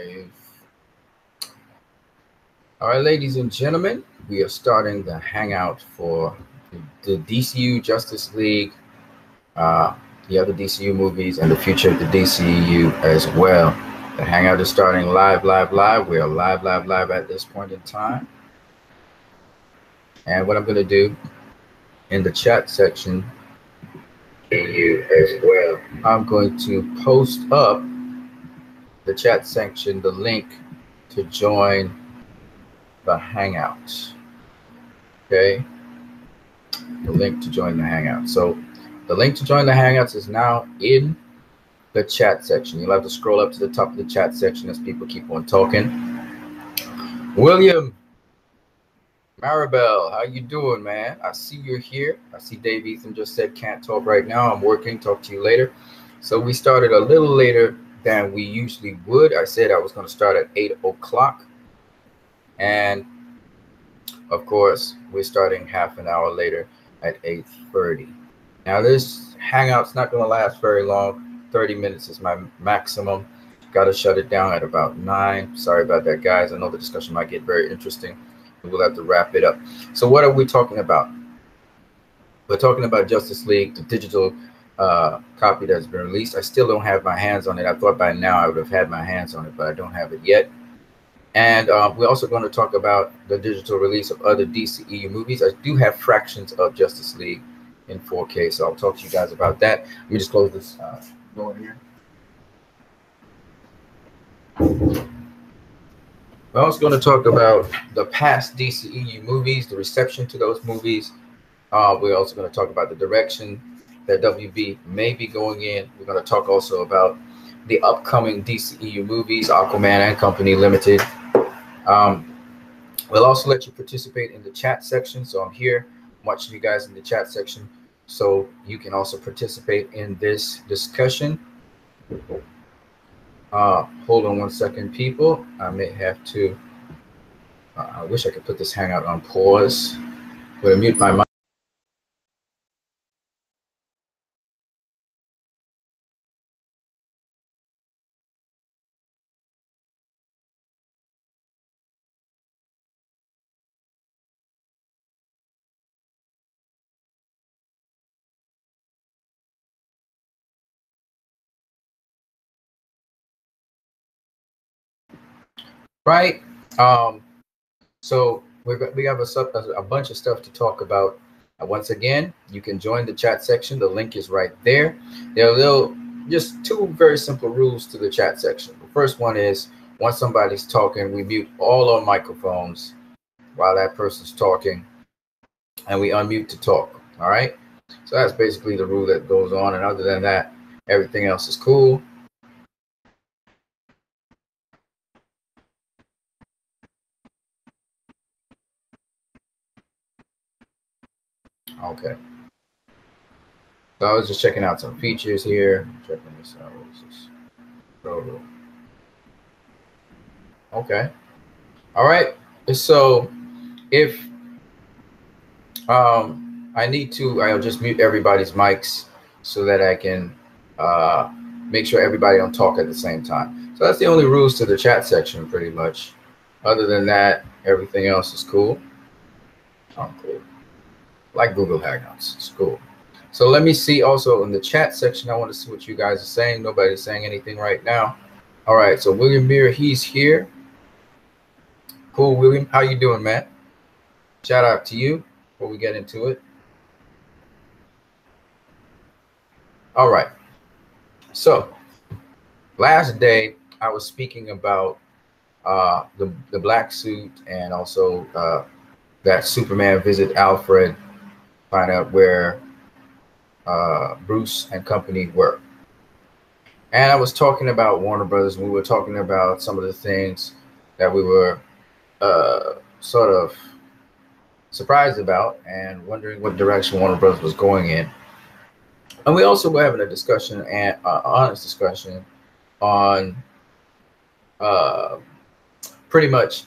Live. All right, ladies and gentlemen, we are starting the hangout for the DCU Justice League, the other DCU movies, and the future of the DCEU as well. The hangout is starting live. We are live at this point in time. And what I'm going to do in the chat section, as well, I'm going to post up the chat section the link to join the hangout. Okay, the link to join the hangout. So the link to join the hangouts is now in the chat section. You'll have to scroll up to the top of the chat section as people keep on talking. William Maribel, how you doing, man? I see you're here. I see Dave Ethan just said can't talk right now. I'm working. Talk to you later. So we started a little later than we usually would. I said I was going to start at 8 o'clock. And of course, we're starting half an hour later at 8:30. Now this hangout's not going to last very long. 30 minutes is my maximum. Got to shut it down at about 9. Sorry about that, guys. I know the discussion might get very interesting. We'll have to wrap it up. So what are we talking about? We're talking about Justice League, the digital copy that's been released. I still don't have my hands on it. I thought by now I would have had my hands on it, but I don't have it yet. And we're also going to talk about the digital release of other DCEU movies. I do have fractions of Justice League in 4K, so I'll talk to you guys about that. Let me just close this door here. We're also going to talk about the past DCEU movies, the reception to those movies. We're also going to talk about the direction that WB may be going in. We're going to talk also about the upcoming DCEU movies, Aquaman and Company Limited. We'll also let you participate in the chat section. So I'm here watching you guys in the chat section, so you can also participate in this discussion. Hold on one second, people. I may have to, I wish I could put this hangout on pause. I'm going to mute my mic. Right. So we have a bunch of stuff to talk about. Once again, you can join the chat section. The link is right there. There are just two very simple rules to the chat section. The first one is once somebody's talking, we mute all our microphones while that person's talking, and we unmute to talk. All right. So that's basically the rule that goes on. And other than that, everything else is cool. Okay. So I was just checking out some features here. Checking this out. What is this? Proto. Okay. All right. So if I need to, I'll just mute everybody's mics so that I can make sure everybody don't talk at the same time. So that's the only rules to the chat section, pretty much. Other than that, everything else is cool. Oh, cool. Like Google Hangouts, it's cool. So let me see also in the chat section. I want to see what you guys are saying. Nobody's saying anything right now. All right, so William Muir, he's here. Cool, William. How you doing, man? Shout out to you before we get into it. All right. So last day I was speaking about the black suit and also that Superman visit Alfred, find out where Bruce and company were. And I was talking about Warner Brothers, and we were talking about some of the things that we were sort of surprised about and wondering what direction Warner Brothers was going in. And we also were having a discussion, and honest discussion, on pretty much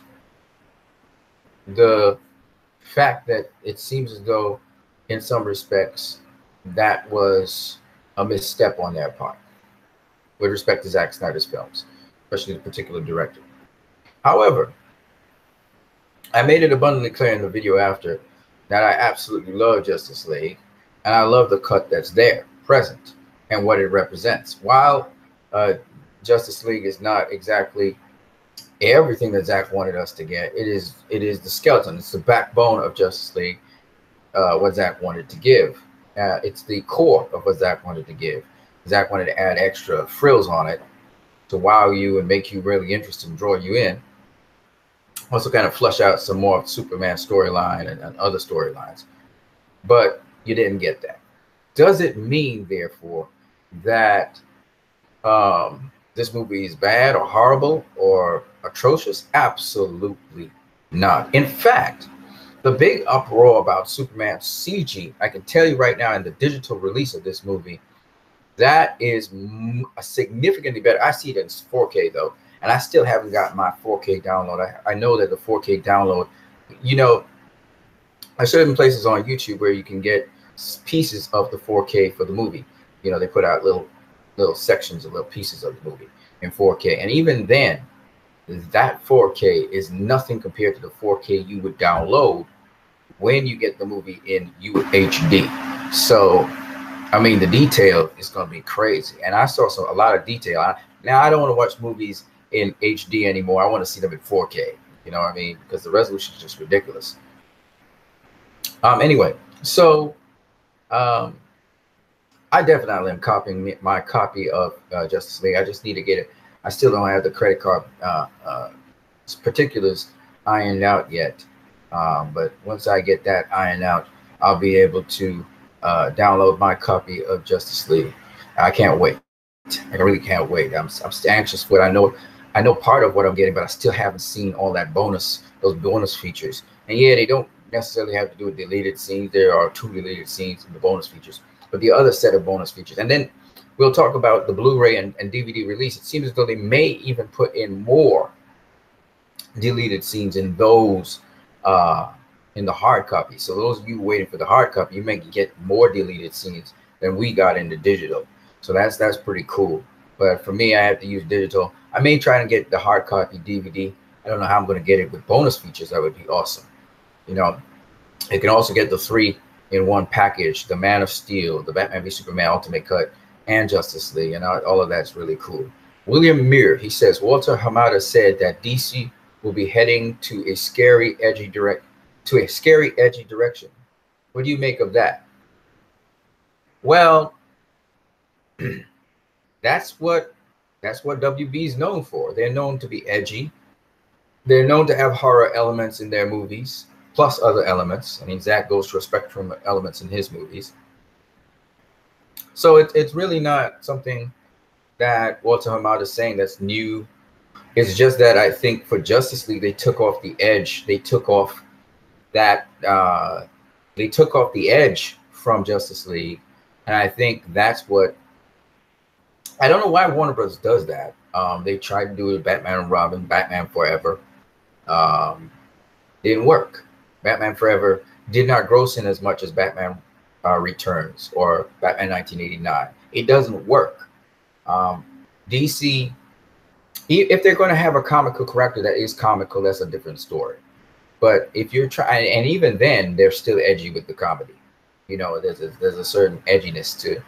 the fact that it seems as though in some respects that was a misstep on their part with respect to Zack Snyder's films. especially the particular director. However, I made it abundantly clear in the video after that I absolutely love Justice League, and I love the cut that's there, present, and what it represents. While Justice League is not exactly everything that Zack wanted us to get, it is the skeleton, it's the backbone of Justice League, what Zack wanted to give. It's the core of what Zack wanted to give. Zack wanted to add extra frills on it to wow you and make you really interested and draw you in. Also kind of flush out some more of Superman storyline and other storylines. But you didn't get that. Does it mean, therefore, that this movie is bad or horrible or atrocious? Absolutely not. In fact, the big uproar about Superman CG, I can tell you right now, in the digital release of this movie, that is a significantly better. I see it in 4K though, and I still haven't gotten my 4K download. I know that the 4K download, you know, there's certain places on YouTube where you can get pieces of the 4K for the movie. You know, they put out little sections of little pieces of the movie in 4K, and even then, that 4K is nothing compared to the 4K you would download when you get the movie in UHD. So, I mean, the detail is going to be crazy, and I saw a lot of detail. Now, I don't want to watch movies in HD anymore. I want to see them in 4K. You know what I mean? Because the resolution is just ridiculous. Anyway, so I definitely am copying my copy of Justice League. I just need to get it. I still don't have the credit card particulars ironed out yet. But once I get that ironed out, I'll be able to download my copy of Justice League. I can't wait. I really can't wait. I'm anxious for it. I know part of what I'm getting, but I still haven't seen all those bonus features. And yeah, they don't necessarily have to do with deleted scenes. There are 2 deleted scenes in the bonus features, but the other set of bonus features. And then we'll talk about the Blu-ray and DVD release. It seems as though they may even put in more deleted scenes in those in the hard copy. So those of you waiting for the hard copy, you may get more deleted scenes than we got in the digital. So that's pretty cool. But for me, I have to use digital. I may try and get the hard copy DVD. I don't know how I'm going to get it with bonus features. That would be awesome. You know, you can also get the 3-in-1 package: the Man of Steel, the Batman v Superman Ultimate Cut, and Justice League, and all of that's really cool. William Muir, he says, Walter Hamada said that DC will be heading to a scary, edgy direction. What do you make of that? Well, that's what WB is known for. They're known to be edgy. They're known to have horror elements in their movies, plus other elements. I mean, Zack goes through a spectrum of elements in his movies. So it's really not something that Walter Hamada is saying that's new. It's just that I think for Justice League, they took off the edge. They took off that. They took off the edge from Justice League, and I think that's what. I don't know why Warner Bros. Does that. They tried to do it with Batman and Robin, Batman Forever. Didn't work. Batman Forever did not gross in as much as Batman Returns or Batman 1989. It doesn't work. DC, if they're going to have a comical character that is comical, that's a different story. But if you're trying, and even then, they're still edgy with the comedy. You know, there's a certain edginess to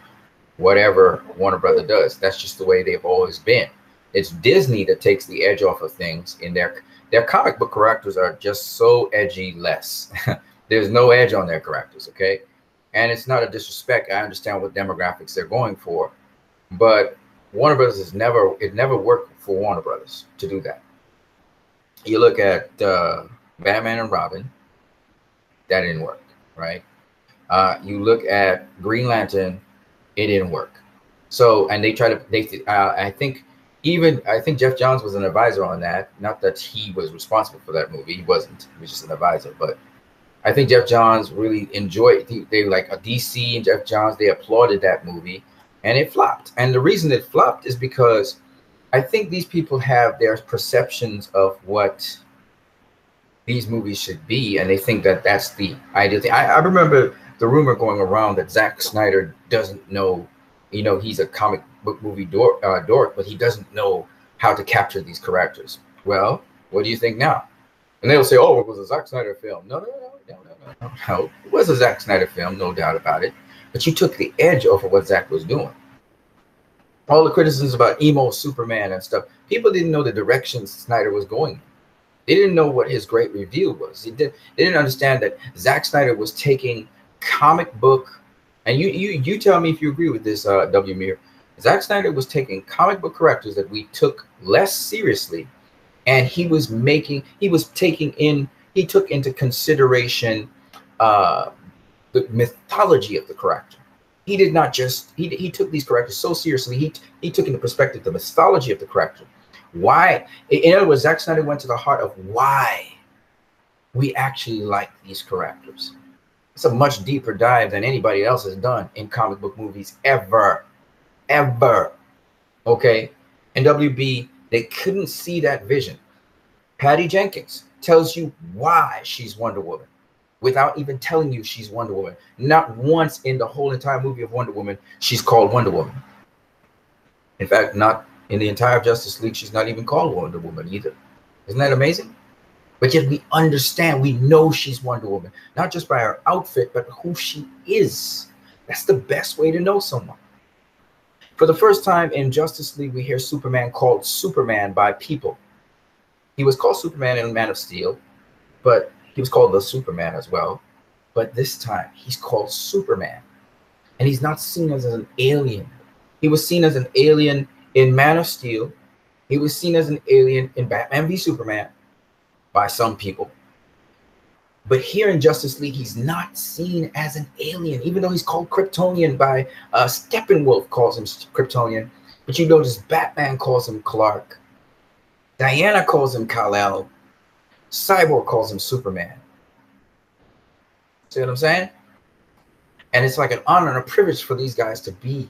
whatever Warner Brothers does. That's just the way they've always been. It's Disney that takes the edge off of things. In their comic book characters are just so edgy less. There's no edge on their characters, okay? And it's not a disrespect. I understand what demographics they're going for, but Warner Brothers it never worked for Warner Brothers to do that. You look at Batman and Robin, that didn't work, right? You look at Green Lantern, it didn't work. So, and they try to, I think Jeff Johns was an advisor on that. Not that he was responsible for that movie. He wasn't. He was just an advisor. But I think Jeff Johns really enjoyed it. They like a DC and Jeff Johns, they applauded that movie, and it flopped. And the reason it flopped is because I think these people have their perceptions of what these movies should be, and they think that that's the ideal thing. I remember the rumor going around that Zack Snyder doesn't know, you know, he's a comic book movie dork, but he doesn't know how to capture these characters. Well, what do you think now? And they'll say, oh, it was a Zack Snyder film. No. It was a Zack Snyder film, no doubt about it. But you took the edge off of what Zack was doing. All the criticisms about emo Superman and stuff, people didn't know the direction Snyder was going. They didn't know what his great reveal was. They didn't understand that Zack Snyder was taking comic book, and you tell me if you agree with this, W. Mir. Zack Snyder was taking comic book characters that we took less seriously, and he took into consideration the mythology of the character. He did not just, he took these characters so seriously, he took into perspective the mythology of the character. Why? In other words, Zack Snyder went to the heart of why we actually like these characters. It's a much deeper dive than anybody else has done in comic book movies ever. Okay? And WB, they couldn't see that vision. Patty Jenkins tells you why she's Wonder Woman without even telling you she's Wonder Woman. Not once in the whole entire movie of Wonder Woman, she's called Wonder Woman. In fact, not in the entire Justice League, she's not even called Wonder Woman either. Isn't that amazing? But yet we understand, we know she's Wonder Woman, not just by her outfit, but who she is. That's the best way to know someone. For the first time in Justice League, we hear Superman called Superman by people. He was called Superman in Man of Steel, but he was called the Superman as well. But this time, he's called Superman. And he's not seen as an alien. He was seen as an alien in Man of Steel. He was seen as an alien in Batman v Superman by some people. But here in Justice League, he's not seen as an alien, even though he's called Kryptonian by Steppenwolf calls him Kryptonian. But you notice Batman calls him Clark. Diana calls him Kal-El. Cyborg calls him Superman. See what I'm saying? And it's like an honor and a privilege for these guys to be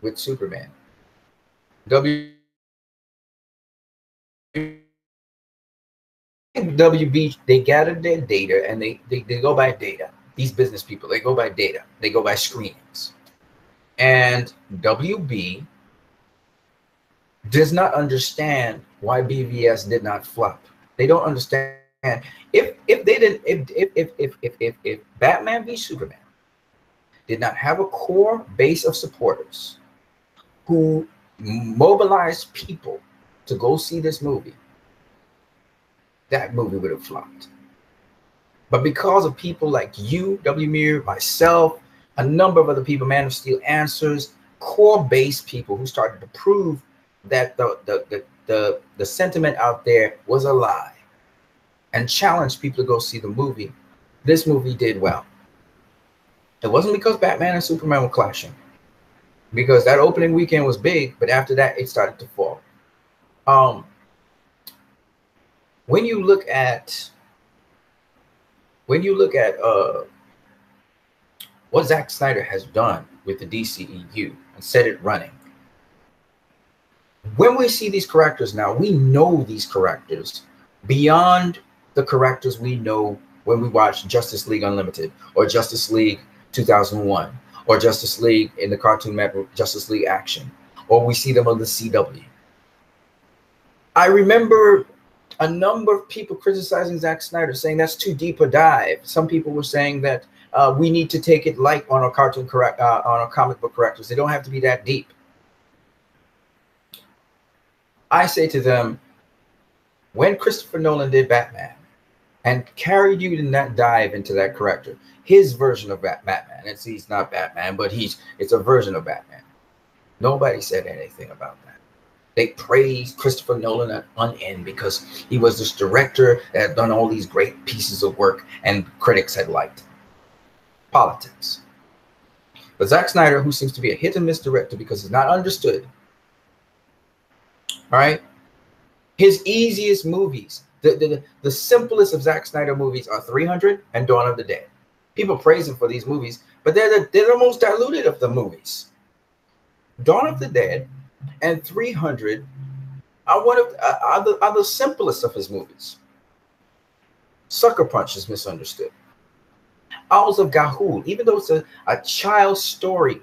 with Superman. WB, they gather their data and they go by data. These business people, they go by data. They go by screenings. And WB does not understand why BVS did not flop. They don't understand if Batman v Superman did not have a core base of supporters who mobilized people to go see this movie, that movie would have flopped. But because of people like you, W. Mir, myself, a number of other people, Man of Steel Answers, core-based people who started to prove that the sentiment out there was a lie and challenged people to go see the movie, this movie did well. It wasn't because Batman and Superman were clashing, because that opening weekend was big, but after that, it started to fall. When you look at what Zack Snyder has done with the DCEU and set it running, when we see these characters now, we know these characters beyond the characters we know when we watch Justice League Unlimited or Justice League 2001 or Justice League in the Cartoon Network, Justice League Action, or we see them on the CW. I remember a number of people criticizing Zack Snyder, saying that's too deep a dive. Some people were saying that we need to take it light on our on our comic book characters. They don't have to be that deep. I say to them, when Christopher Nolan did Batman and carried you in that dive into that character, his version of Batman, he's not Batman, but it's a version of Batman. Nobody said anything about that. They praised Christopher Nolan on end because he was this director that had done all these great pieces of work and critics had liked. Politics. But Zack Snyder, who seems to be a hit and miss director because he's not understood, all right? His easiest movies, the simplest of Zack Snyder movies are 300 and Dawn of the Dead. People praise him for these movies, but they're the most diluted of the movies. Dawn of the Dead and 300 are are the simplest of his movies. Sucker Punch is misunderstood. Owls of Ga'Hoole, even though it's a child's story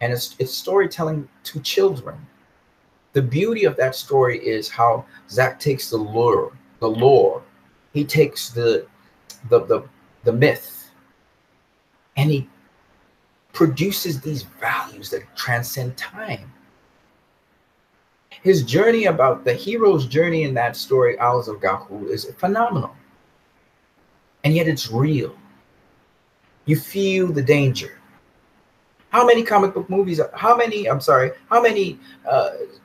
and it's storytelling to children, the beauty of that story is how Zach takes the lore, he takes the the myth, and he produces these values that transcend time. His journey, about the hero's journey in that story, Owls of Ga'Hoole, is phenomenal. And yet it's real. You feel the danger. How many comic book movies, how many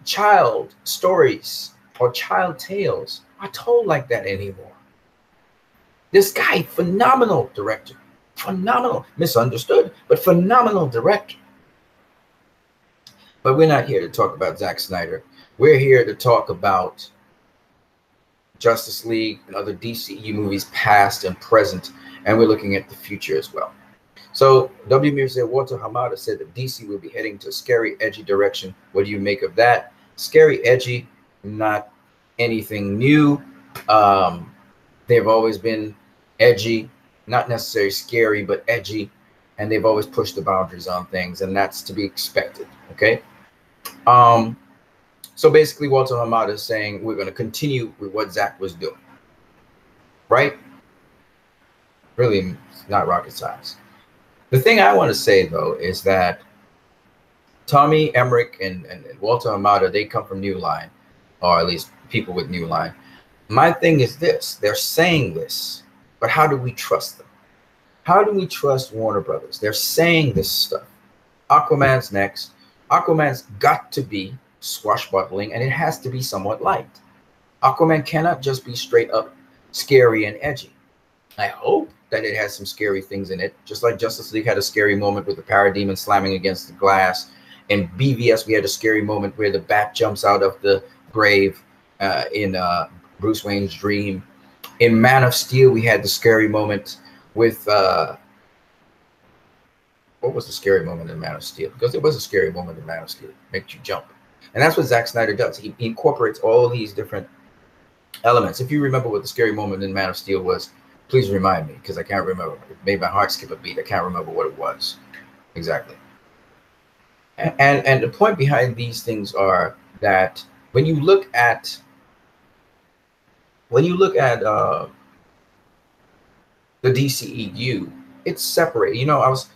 child stories or child tales are told like that anymore? This guy, phenomenal director, phenomenal, misunderstood, but phenomenal director. But we're not here to talk about Zack Snyder. We're here to talk about Justice League and other DCEU movies, past and present, and we're looking at the future as well. So W. Mirza Walter Hamada said that DC will be heading to a scary, edgy direction. What do you make of that? Scary, edgy, not anything new. They've always been edgy, not necessarily scary, but edgy, and they've always pushed the boundaries on things, and that's to be expected. Okay. So basically, Walter Hamada is saying we're going to continue with what Zach was doing, right? Really, it's not rocket science. The thing I want to say, though, is that Tommy Emmerich and Walter Hamada, they come from New Line, or at least people with New Line. My thing is this. They're saying this, but how do we trust them? How do we trust Warner Brothers? They're saying this stuff. Aquaman's next. Aquaman's got to be swashbuckling, and it has to be somewhat light. Aquaman cannot just be straight up scary and edgy. I hope that it has some scary things in it, just like Justice League had a scary moment with the Parademon slamming against the glass. In BVS, we had a scary moment where the bat jumps out of the grave in Bruce Wayne's dream. In Man of Steel, we had the scary moment with what was the scary moment in Man of Steel? Because it was a scary moment in Man of Steel. Makes you jump. And that's what Zack Snyder does. He incorporates all these different elements. If you remember what the scary moment in Man of Steel was, please remind me, because I can't remember. It made my heart skip a beat. I can't remember what it was exactly. And the point behind these things are that when you look at the DCEU, it's separate. You know, I was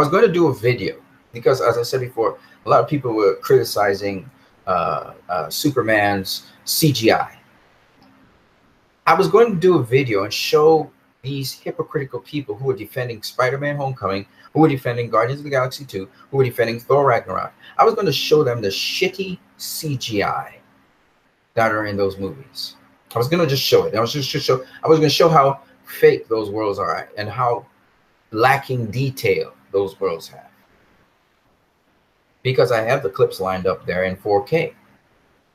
going to do a video because, as I said before, a lot of people were criticizing Superman's CGI. I was going to do a video and show these hypocritical people who are defending Spider-Man Homecoming, who are defending Guardians of the Galaxy 2, who are defending Thor Ragnarok. I was going to show them the shitty CGI that are in those movies. I was going to just show it. I was going to show how fake those worlds are and how lacking detail those worlds have. Because I have the clips lined up there in 4K.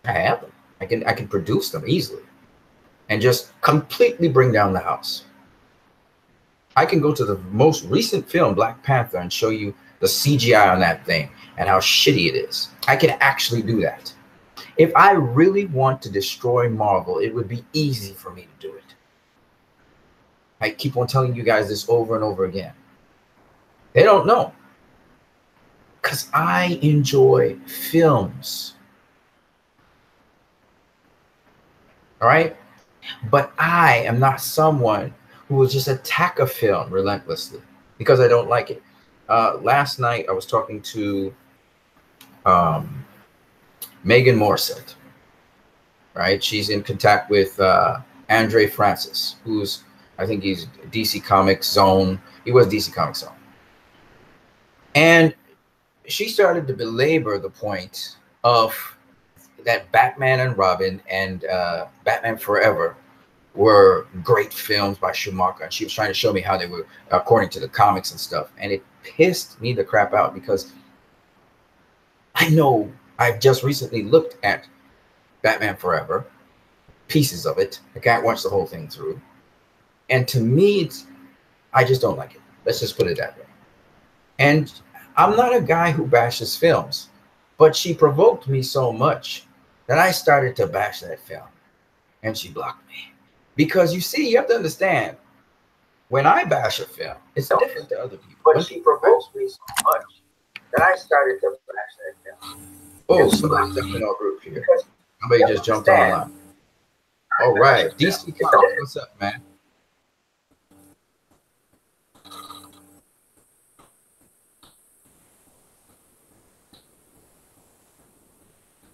I have them. I can produce them easily and just completely bring down the house. I can go to the most recent film, Black Panther, and show you the CGI on that thing and how shitty it is. I can actually do that. If I really want to destroy Marvel, it would be easy for me to do it. I keep on telling you guys this over and over again. They don't know. Because I enjoy films. All right? But I am not someone who will just attack a film relentlessly because I don't like it. Last night, I was talking to Megan Morissette, right? She's in contact with Andre Francis, who's, I think he's DC Comics Zone. He was DC Comics Zone. And she started to belabor the point of that Batman and Robin and Batman Forever were great films by Schumacher. And she was trying to show me how they were according to the comics and stuff. And it pissed me the crap out because I know I've just recently looked at Batman Forever, pieces of it. I can't watch the whole thing through. And to me, I just don't like it. Let's just put it that way. And I'm not a guy who bashes films, but she provoked me so much that I started to bash that film. And she blocked me. Because you see, you have to understand, when I bash a film, it's different to other people. But she provokes me so much that I started to bash that film. Oh, somebody's up in our group here. Somebody just jumped online. All right, DC Comics, what's up, man?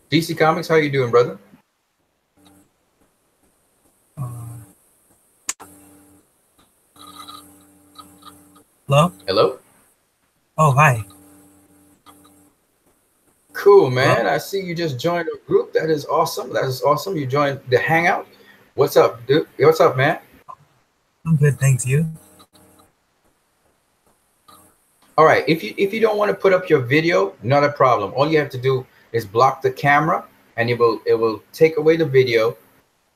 DC Comics, how you doing, brother? Hello? Hello? Oh, hi. Cool, man. Hello? I see you just joined a group. That is awesome. That is awesome. You joined the Hangout. What's up, dude? What's up, man? I'm good, thanks. You? All right. If you don't want to put up your video, not a problem. All you have to do is block the camera, and it will take away the video.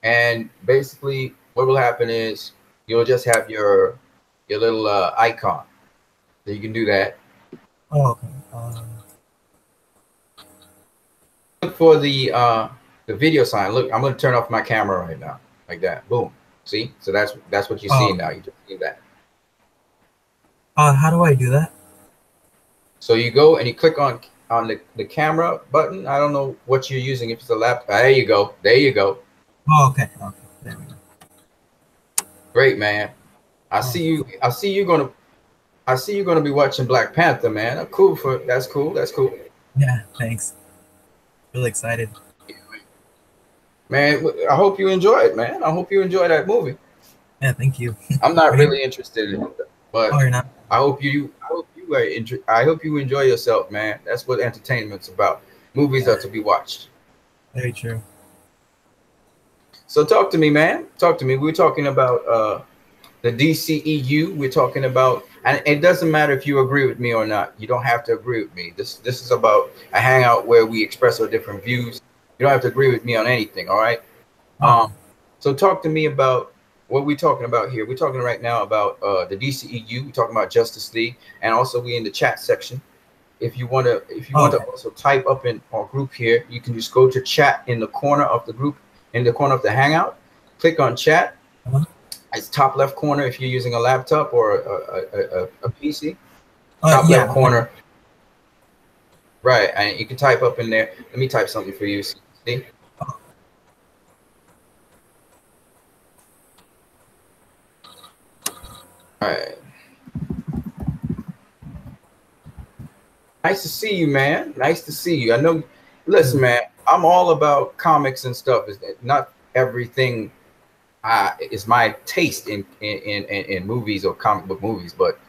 And basically, what will happen is you'll just have your little icon. So you can do that. Oh, okay. Look for the video sign. Look, I'm going to turn off my camera right now, like that. Boom. See? So that's what you see now. You just see that. How do I do that? So you go and you click on the camera button. I don't know what you're using. If it's a laptop, there you go. There you go. Oh, okay. Okay. There we go. Great, man. I see you gonna be watching Black Panther, man. That's cool. That's cool. Yeah, thanks. Really excited. Man, I hope you enjoy it, man. I hope you enjoy that movie. Yeah, thank you. I'm not really interested in it, but you're not? I hope you enjoy yourself, man. That's what entertainment's about. Movies are to be watched. Very true. So talk to me, man. Talk to me. We're talking about the DCEU. We're talking about, and it doesn't matter if you agree with me or not. You don't have to agree with me. This is about a hangout where we express our different views. You don't have to agree with me on anything. All right. So talk to me about what we're talking about here. We're talking right now about the DCEU. We're talking about Justice League, and also we in the chat section. If you want to also type up in our group here, you can just go to chat in the corner of the group, in the corner of the hangout. Click on chat. It's top left corner if you're using a laptop or a PC. Top left corner. Right, and you can type up in there. Let me type something for you. See? All right. Nice to see you, man. Nice to see you. I know. Listen, man, I'm all about comics and stuff. It's not everything is my taste in movies or comic book movies, but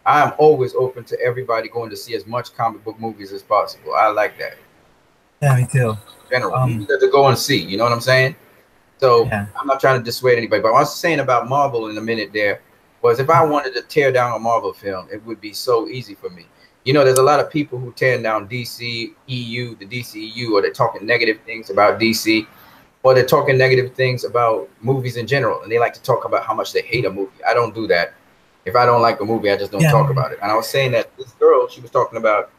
I'm always open to everybody going to see as much comic book movies as possible. I like that. Yeah, me too. General, to go and see. You know what I'm saying? So I'm not trying to dissuade anybody, but what I was saying about Marvel in a minute there was if I wanted to tear down a Marvel film, it would be so easy for me. You know, there's a lot of people who tear down DCEU, the DCEU, or they're talking negative things about DC, or they're talking negative things about movies in general, and they like to talk about how much they hate a movie. I don't do that. If I don't like a movie, I just don't talk about it. And I was saying that this girl, she was talking about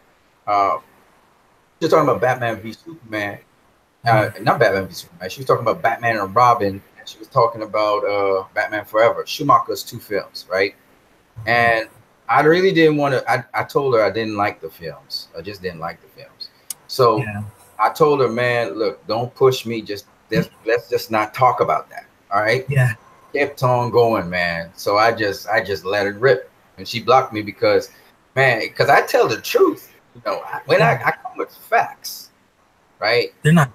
Batman v Superman. Not Batman v Superman. She was talking about Batman and Robin. And she was talking about Batman Forever, Schumacher's 2 films, right? And I really didn't want to. I told her I didn't like the films. I just didn't like the films. So I told her, man, look, don't push me. Let's just not talk about that. All right? Yeah. Kept on going, man. So I just let it rip, and she blocked me because I tell the truth. You know, when I come with facts, right? They're not.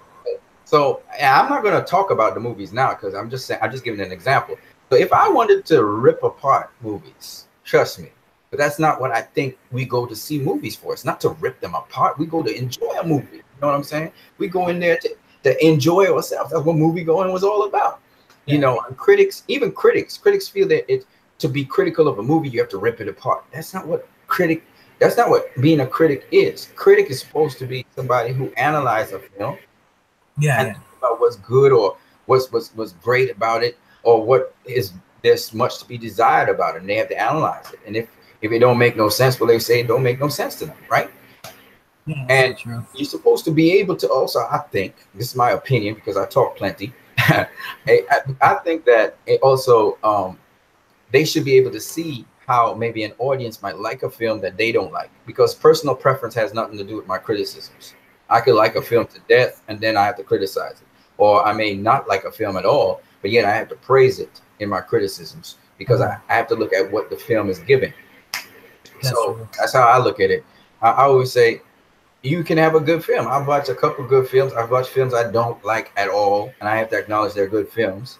So I'm not going to talk about the movies now because I'm just giving an example. So if I wanted to rip apart movies, trust me, but that's not what I think we go to see movies for. It's not to rip them apart. We go to enjoy a movie. You know what I'm saying? We go in there to enjoy ourselves. That's what movie going was all about. You know, and critics feel that to be critical of a movie, you have to rip it apart. That's not what being a critic is. Critic is supposed to be somebody who analyzes a film. About what's good or what's great about it, or what is there's much to be desired about it, and they have to analyze it. And if it don't make no sense, well, they say it don't make no sense to them, right? Yeah, and you're supposed to be able to also, I think, this is my opinion because I talk plenty. I think that it also they should be able to see how maybe an audience might like a film that they don't like, because personal preference has nothing to do with my criticisms. I could like a film to death, and then I have to criticize it, or I may not like a film at all, but yet I have to praise it in my criticisms because I have to look at what the film is giving. That's So true. that's how I look at it. I always say you can have a good film. I've watched a couple good films. I've watched films I don't like at all, and I have to acknowledge they're good films.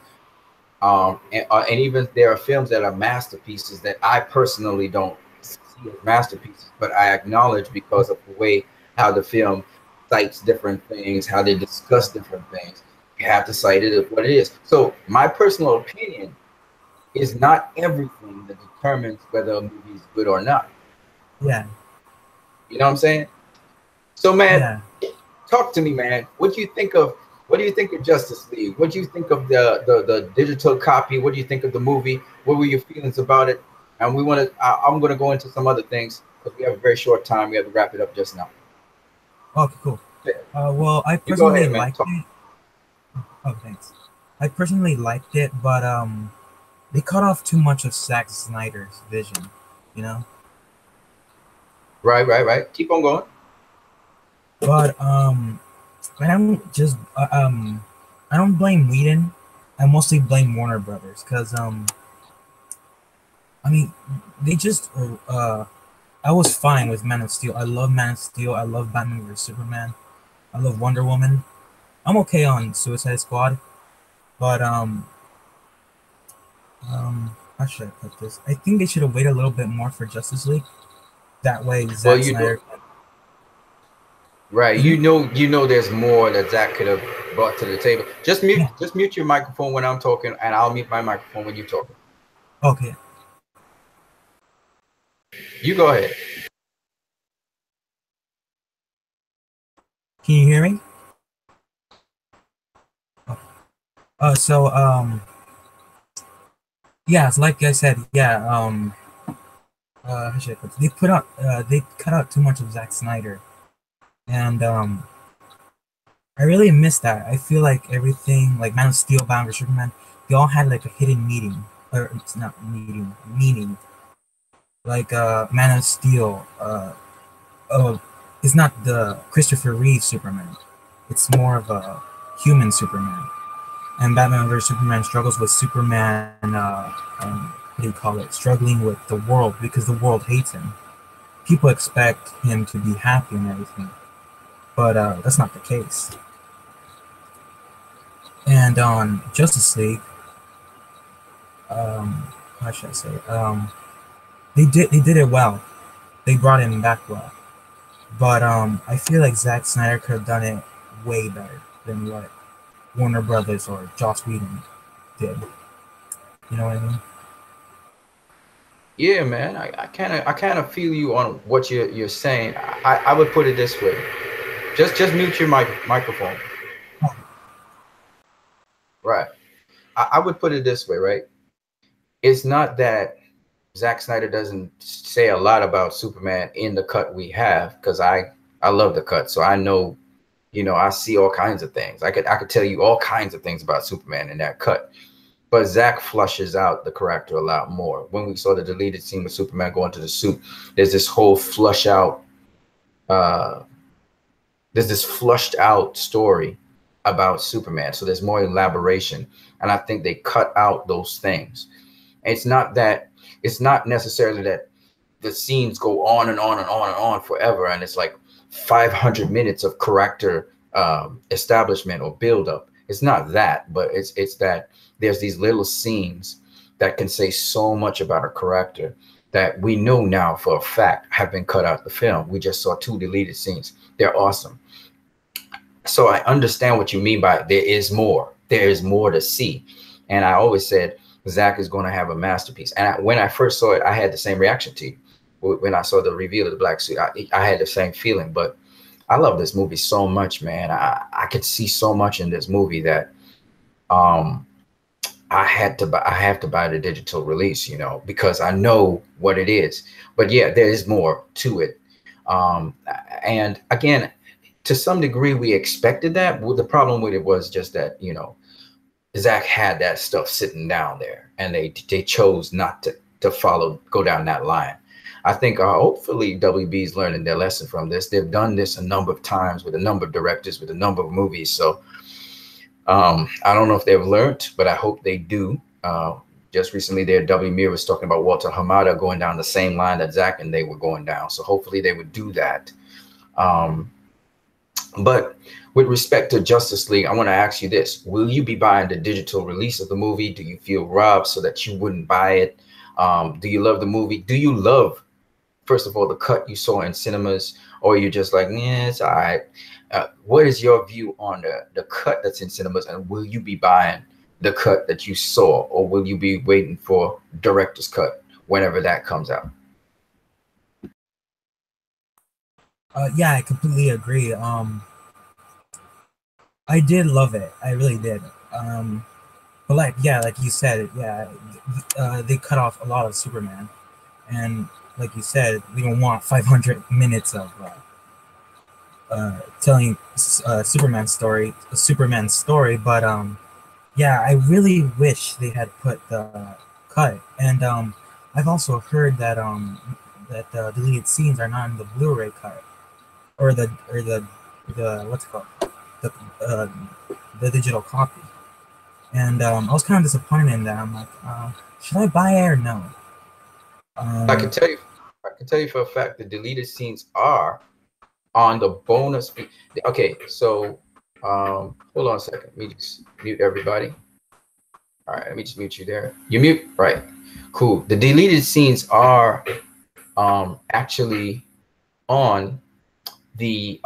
And even there are films that are masterpieces that I personally don't see as masterpieces, but I acknowledge because of the way how the film cites different things, how they discuss different things. You have to cite it as what it is. So my personal opinion is not everything that determines whether a movie is good or not. Yeah. You know what I'm saying? So, man, Yeah. talk to me, man. What do you think of Justice League? What do you think of the digital copy? What do you think of the movie? What were your feelings about it? And we want to. I'm going to go into some other things because we have a very short time. We have to wrap it up just now. Okay, cool. Yeah. Well, I You go personally ahead, man. liked it. Oh, thanks. I personally liked it, but they cut off too much of Zack Snyder's vision, you know. Right. Keep on going. But I don't just I don't blame Whedon. I mostly blame Warner Brothers because I mean they just I was fine with Man of Steel. I love Man of Steel. I love Batman vs Superman. I love Wonder Woman. I'm okay on Suicide Squad, but how should I put this? I think they should have waited a little bit more for Justice League. That way, Well, Zack you know, Snyder. right. Mhm. You know, there's more that Zach could have brought to the table. Yeah. Just mute your microphone when I'm talking, and I'll mute my microphone when you're talking. Okay. You go ahead. Can you hear me? So yeah, it's like I said, yeah, how should I put it? They cut out too much of Zack Snyder, and I really miss that. I feel like everything, like Man of Steel, Batman vs Superman, they all had like a hidden meaning, or it's not meaning, meaning. Like Man of Steel, oh, it's not the Christopher Reeve Superman. It's more of a human Superman. And Batman vs Superman struggles with Superman. What do you call it? Struggling with the world because the world hates him. People expect him to be happy and everything, but that's not the case. And on Justice League, how should I say? They did it well. They brought him back well, but I feel like Zack Snyder could have done it way better than what Warner Brothers or Joss Whedon did. You know what I mean? Yeah, man. I kind of feel you on what you're saying. I would put it this way. Just mute your microphone. Right. I would put it this way, right? It's not that Zack Snyder doesn't say a lot about Superman in the cut we have, because I love the cut, so I know, you know, I see all kinds of things. I could tell you all kinds of things about Superman in that cut. But Zach flushes out the character a lot more. When we saw the deleted scene with Superman going to the suit, there's this whole flush out, uh, there's this flushed out story about Superman. So there's more elaboration. And I think they cut out those things. It's not that, it's not necessarily that the scenes go on and on and on and on forever. And it's like 500 minutes of character establishment or build up. It's not that, but it's that there's these little scenes that can say so much about a character that we know now for a fact have been cut out the film. We just saw 2 deleted scenes. They're awesome. So I understand what you mean by there is more. There is more to see. And I always said Zach is going to have a masterpiece. And when I first saw it, I had the same reaction to you. When I saw the reveal of the black suit, I had the same feeling. But I love this movie so much, man. I could see so much in this movie that um, I have to buy the digital release, you know, because I know what it is. But yeah, there is more to it. Um, and again, to some degree, we expected that. Well, the problem with it was just that, you know, Zach had that stuff sitting down there, and they chose not to go down that line. I think hopefully WB is learning their lesson from this. They've done this a number of times with a number of directors, with a number of movies. So I don't know if they've learned, but I hope they do. Just recently there, W. Mir was talking about Walter Hamada going down the same line that Zach and they were going down. So hopefully they would do that. But with respect to Justice League, I want to ask you this. Will you be buying the digital release of the movie? Do you feel robbed so that you wouldn't buy it? Do you love the movie? Do you love, first of all, the cut you saw in cinemas? Or you're just like, yeah, it's all right. What is your view on the cut that's in cinemas? And will you be buying the cut that you saw? Or will you be waiting for director's cut whenever that comes out? Yeah, I completely agree. I did love it. I really did. But like you said, they cut off a lot of Superman, and like you said, we don't want 500 minutes of telling a Superman story. But yeah, I really wish they had put the cut. And I've also heard that the deleted scenes are not in the Blu-ray cut, or the what's it called, the digital copy. And I was kind of disappointed in that. I'm like, should I buy it or no? I can tell you for a fact the deleted scenes are on the bonus. Okay, so hold on a second. Let me just mute everybody. All right, let me just mute you there. You mute, right? Cool. The deleted scenes are actually on the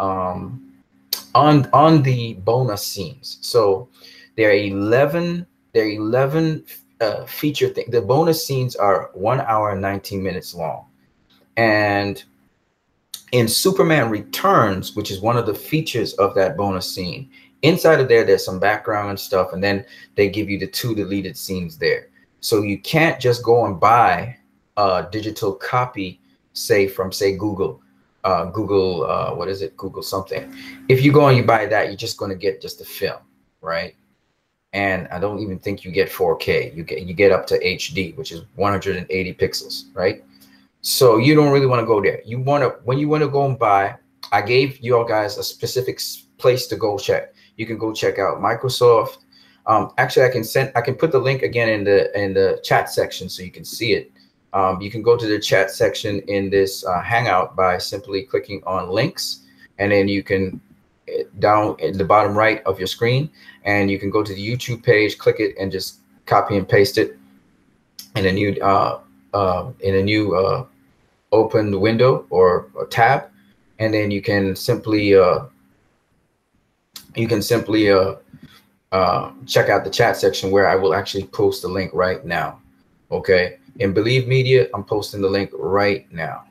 on the bonus scenes. So there are 11 feature things. The bonus scenes are 1 hour and 19 minutes long. And in Superman Returns, which is one of the features of that bonus scene, inside of there's some background and stuff, and then they give you the 2 deleted scenes there. So you can't just go and buy a digital copy, say Google, what is it? Google something. If you go and you buy that, you're just going to get just the film, right? And I don't even think you get 4K. You get up to HD, which is 180 pixels, right? So you don't really want to go there. When you want to go and buy, I gave you all guys a specific place to go check. You can go check out Microsoft. Actually, I can put the link again in the chat section so you can see it. You can go to the chat section in this Hangout by simply clicking on links, and then you can down at the bottom right of your screen, and you can go to the YouTube page, click it, and just copy and paste it in a new open window or a tab, and then you can simply check out the chat section where I will actually post the link right now. Okay, in Believe Media, I'm posting the link right now.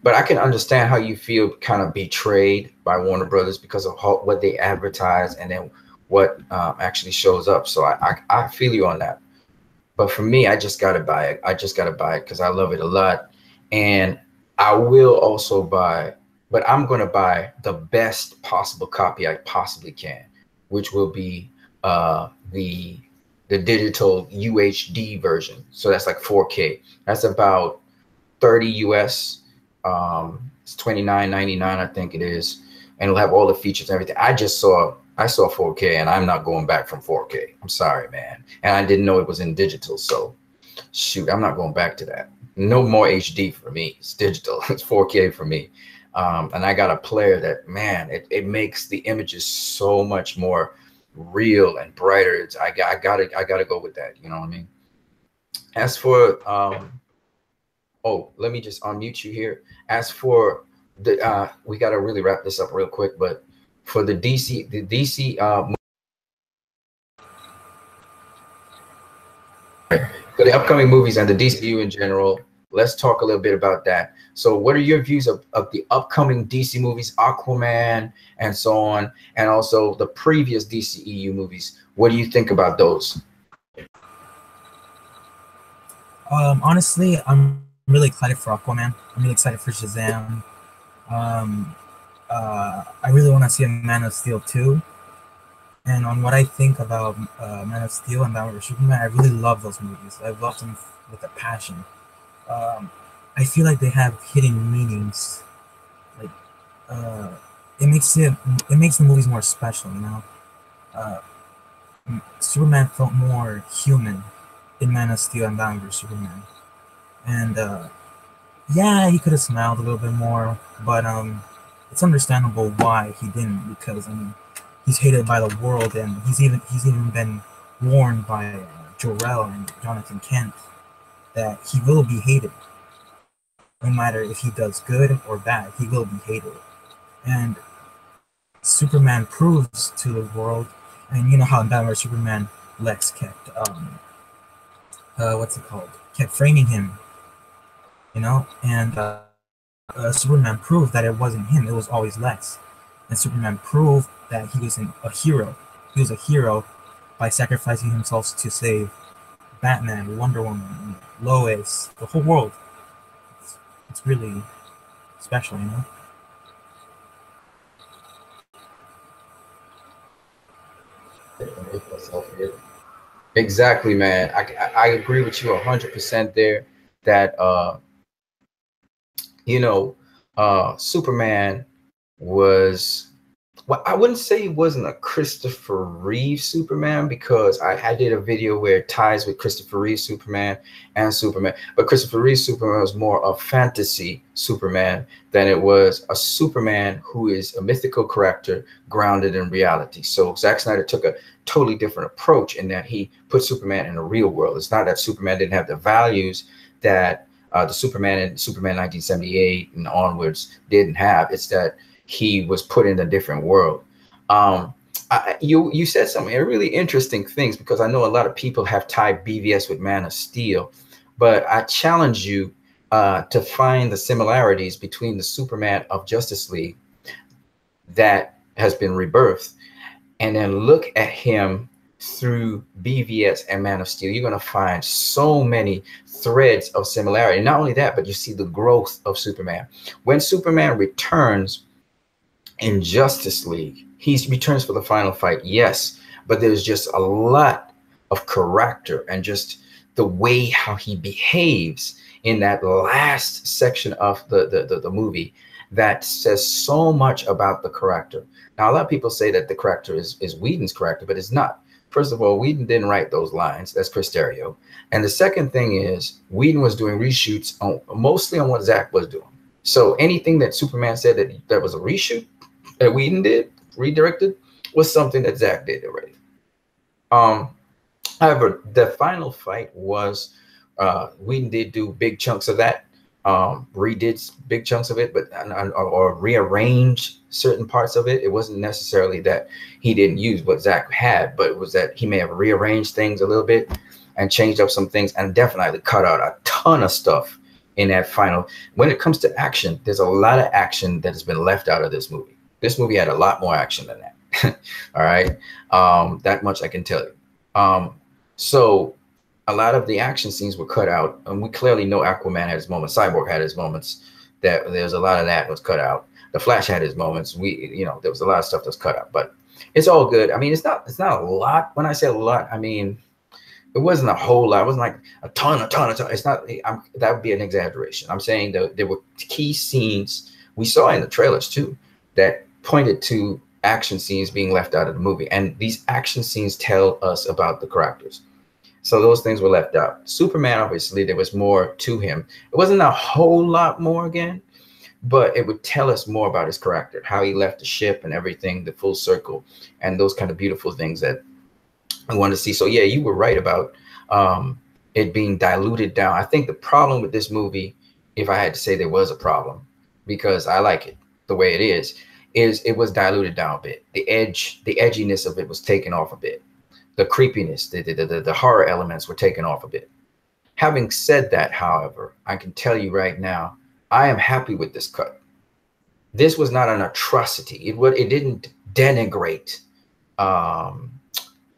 But I can understand how you feel kind of betrayed by Warner Brothers because of what they advertise and then what actually shows up. So I feel you on that. But for me, I just got to buy it. I just got to buy it because I love it a lot. And I will also buy, but I'm going to buy the best possible copy I possibly can, which will be the digital UHD version. So that's like 4K. That's about 30 US. It's $29.99, I think it is, and it'll have all the features and everything. I saw 4K, and I'm not going back from 4K. I'm sorry, man. And I didn't know it was in digital, so shoot, I'm not going back to that. No more HD for me. It's digital. It's 4K for me. And I got a player that, man, it makes the images so much more real and brighter. I gotta go with that. You know what I mean? As for oh, let me just unmute you here. As for the we got to really wrap this up real quick, but for the DC for the upcoming movies and the DCU in general, let's talk a little bit about that. So what are your views of the upcoming DC movies, Aquaman and so on, and also the previous DCEU movies? What do you think about those? Honestly, I'm really excited for Aquaman. I'm really excited for Shazam. I really want to see a Man of Steel 2. And on what I think about Man of Steel and Batman vs Superman, I really love those movies. I've loved them with a passion. I feel like they have hidden meanings. Like uh, it makes the movies more special. Uh, Superman felt more human in Man of Steel and Batman vs Superman, and yeah, he could have smiled a little bit more, but it's understandable why he didn't, because I mean, he's hated by the world, and he's even been warned by Jor-El and Jonathan Kent that he will be hated, no matter if he does good or bad. He will be hated, and Superman proves to the world, and you know how in Batman vs Superman, Lex kept what's it called? Kept framing him, and Superman proved that it wasn't him; it was always Lex. And Superman proved that he was a hero. He was a hero by sacrificing himself to save Batman, Wonder Woman, Lois, the whole world. It's really special, you know. Exactly, man. I agree with you 100% there. That you know, Superman was, well, I wouldn't say he wasn't a Christopher Reeve Superman, because I did a video where it ties with Christopher Reeve Superman and Superman, but Christopher Reeve Superman was more a fantasy Superman than it was a Superman who is a mythical character grounded in reality. So Zack Snyder took a totally different approach in that he put Superman in the real world. It's not that Superman didn't have the values that the Superman in Superman 1978 and onwards didn't have. It's that he was put in a different world. You said some really interesting things, because I know a lot of people have tied BVS with Man of Steel, but I challenge you to find the similarities between the Superman of Justice League that has been rebirthed, and then look at him through BVS and Man of Steel. You're going to find so many threads of similarity. Not only that, but you see the growth of Superman. When Superman returns in Justice League, he returns for the final fight, yes, but there's just a lot of character and just the way how he behaves in that last section of the movie that says so much about the character. Now, a lot of people say that the character is Whedon's character, but it's not. First of all, Whedon didn't write those lines. That's Chris Terrio. And the second thing is, Whedon was doing reshoots mostly on what Zack was doing. So anything that Superman said that was a reshoot that Whedon did, redirected, was something that Zack did already. However, the final fight was, Whedon did do big chunks of that, redid big chunks of it, but or rearrange certain parts of it. It wasn't necessarily that he didn't use what Zack had, but it was that he may have rearranged things a little bit and changed up some things, and definitely cut out a ton of stuff in that final. When it comes to action, there's a lot of action that has been left out of this movie. This movie had a lot more action than that. All right. That much I can tell you. So a lot of the action scenes were cut out, and we clearly know Aquaman had his moments. Cyborg had his moments. That there's a lot of that was cut out. The Flash had his moments. There was a lot of stuff that's cut out, but it's all good. I mean, it's not a lot. When I say a lot, I mean, it wasn't a whole lot. It wasn't like a ton. It's not, that would be an exaggeration. I'm saying that there were key scenes we saw in the trailers too, that pointed to action scenes being left out of the movie. And these action scenes tell us about the characters. So those things were left out. Superman, obviously, there was more to him. It wasn't a whole lot more again, but it would tell us more about his character, how he left the ship and everything, the full circle, and those kind of beautiful things that I wanted to see. So yeah, you were right about it being diluted down. I think the problem with this movie, if I had to say there was a problem, because I like it the way it is it was diluted down a bit. The edginess of it was taken off a bit. The creepiness, the horror elements were taken off a bit. Having said that, however, I can tell you right now, I am happy with this cut. This was not an atrocity. It didn't denigrate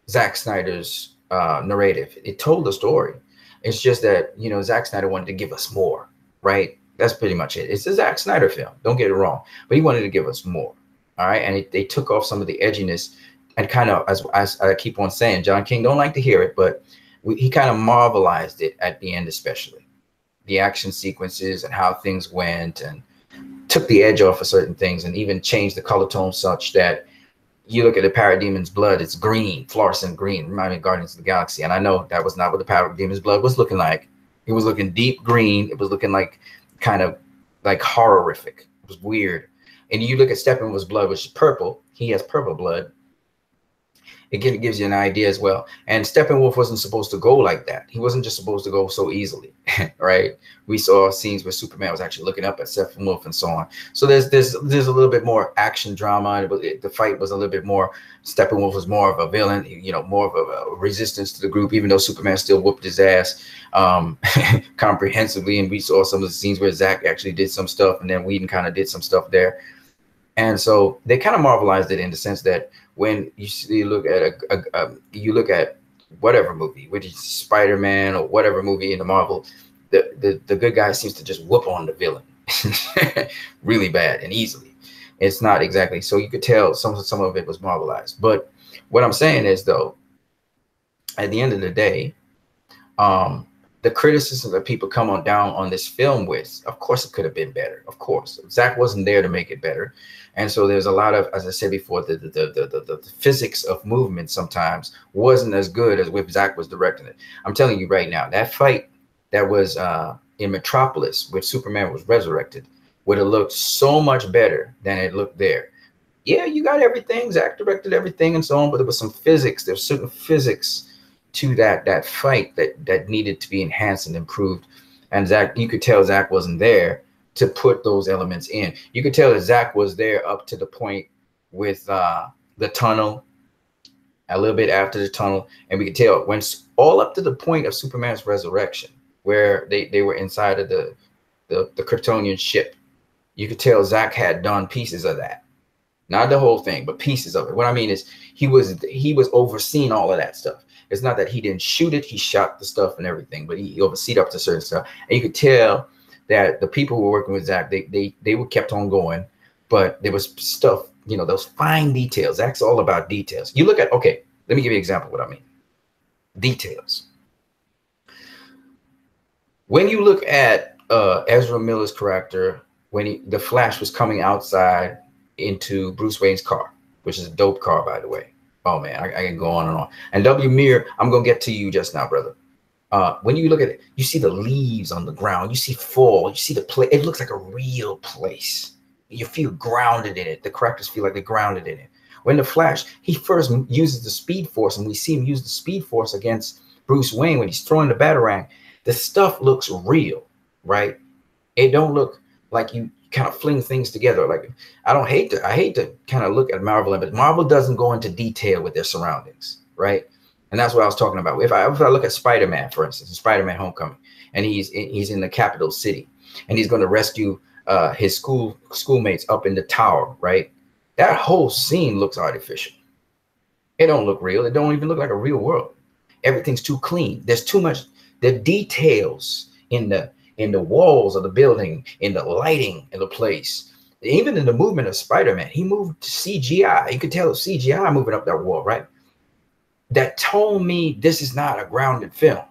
Zack Snyder's narrative. It told the story. It's just that, Zack Snyder wanted to give us more, right? That's pretty much it. It's a Zack Snyder film. Don't get it wrong. But he wanted to give us more. All right. And they took off some of the edginess and kind of, as I keep on saying, John King don't like to hear it, but he kind of marvelized it at the end, especially. the action sequences and how things went, and took the edge off of certain things, and even changed the color tone such that you look at the Parademon's blood, it's green, fluorescent green, reminding Guardians of the Galaxy. And I know that was not what the Parademon's blood was looking like. It was looking deep green. It was looking like kind of like horrific. It was weird. And you look at Steppenwolf's blood, which is purple. He has purple blood. It gives you an idea as well. And Steppenwolf wasn't supposed to go like that. He wasn't just supposed to go so easily, right? We saw scenes where Superman was actually looking up at Steppenwolf and so on. So there's a little bit more action drama. The fight was a little bit more. Steppenwolf was more of a villain, you know, more of a resistance to the group, even though Superman still whooped his ass comprehensively. And we saw some of the scenes where Zach actually did some stuff, and then Whedon kind of did some stuff there. And so they kind of marvelized it in the sense that when you look at whatever movie, which is Spider-Man or whatever movie in the Marvel, the good guy seems to just whoop on the villain really bad and easily. It's not exactly, so you could tell some of it was marvelized. But what I'm saying is, though, at the end of the day, the criticism that people come on down on this film with, of course, it could have been better. Of course, Zach wasn't there to make it better. And so there's a lot of, as I said before, the physics of movement sometimes wasn't as good as if Zach was directing it. I'm telling you right now, that fight that was in Metropolis, where Superman was resurrected, would have looked so much better than it looked there. Yeah, you got everything. Zach directed everything and so on, but there was some physics. There's certain physics to that fight that needed to be enhanced and improved. And Zach, you could tell Zach wasn't there to put those elements in. You could tell that Zach was there up to the point with the tunnel, a little bit after the tunnel, and we could tell when all up to the point of Superman's resurrection, where they were inside of the Kryptonian ship. You could tell Zach had done pieces of that, not the whole thing, but pieces of it. What I mean is he was overseeing all of that stuff. It's not that he didn't shoot it; he shot the stuff and everything, but he overseed up to certain stuff, and you could tell that the people who were working with Zach, they were kept on going, but there was stuff, you know, those fine details. Zach's all about details. You look at, okay, let me give you an example of what I mean. Details. When you look at Ezra Miller's character, when the Flash was coming outside into Bruce Wayne's car, which is a dope car, by the way. Oh man, I can go on and on. And W. Mir, I'm gonna get to you just now, brother. When you look at it, you see the leaves on the ground. You see fall. You see the place. It looks like a real place. You feel grounded in it. The characters feel like they're grounded in it. When the Flash, he first uses the Speed Force, and we see him use the Speed Force against Bruce Wayne when he's throwing the Batarang. The stuff looks real, right? It don't look like you kind of fling things together. Like I hate to kind of look at Marvel, but Marvel doesn't go into detail with their surroundings, right? And that's what I was talking about. If I look at Spider-Man, for instance, Spider-Man Homecoming, and he's in the capital city, and he's going to rescue his schoolmates up in the tower, right? That whole scene looks artificial. It don't look real. It don't even look like a real world. Everything's too clean. There's too much. The details in the walls of the building, in the lighting in the place, even in the movement of Spider-Man, he moved CGI. You could tell CGI moving up that wall, right? That told me this is not a grounded film.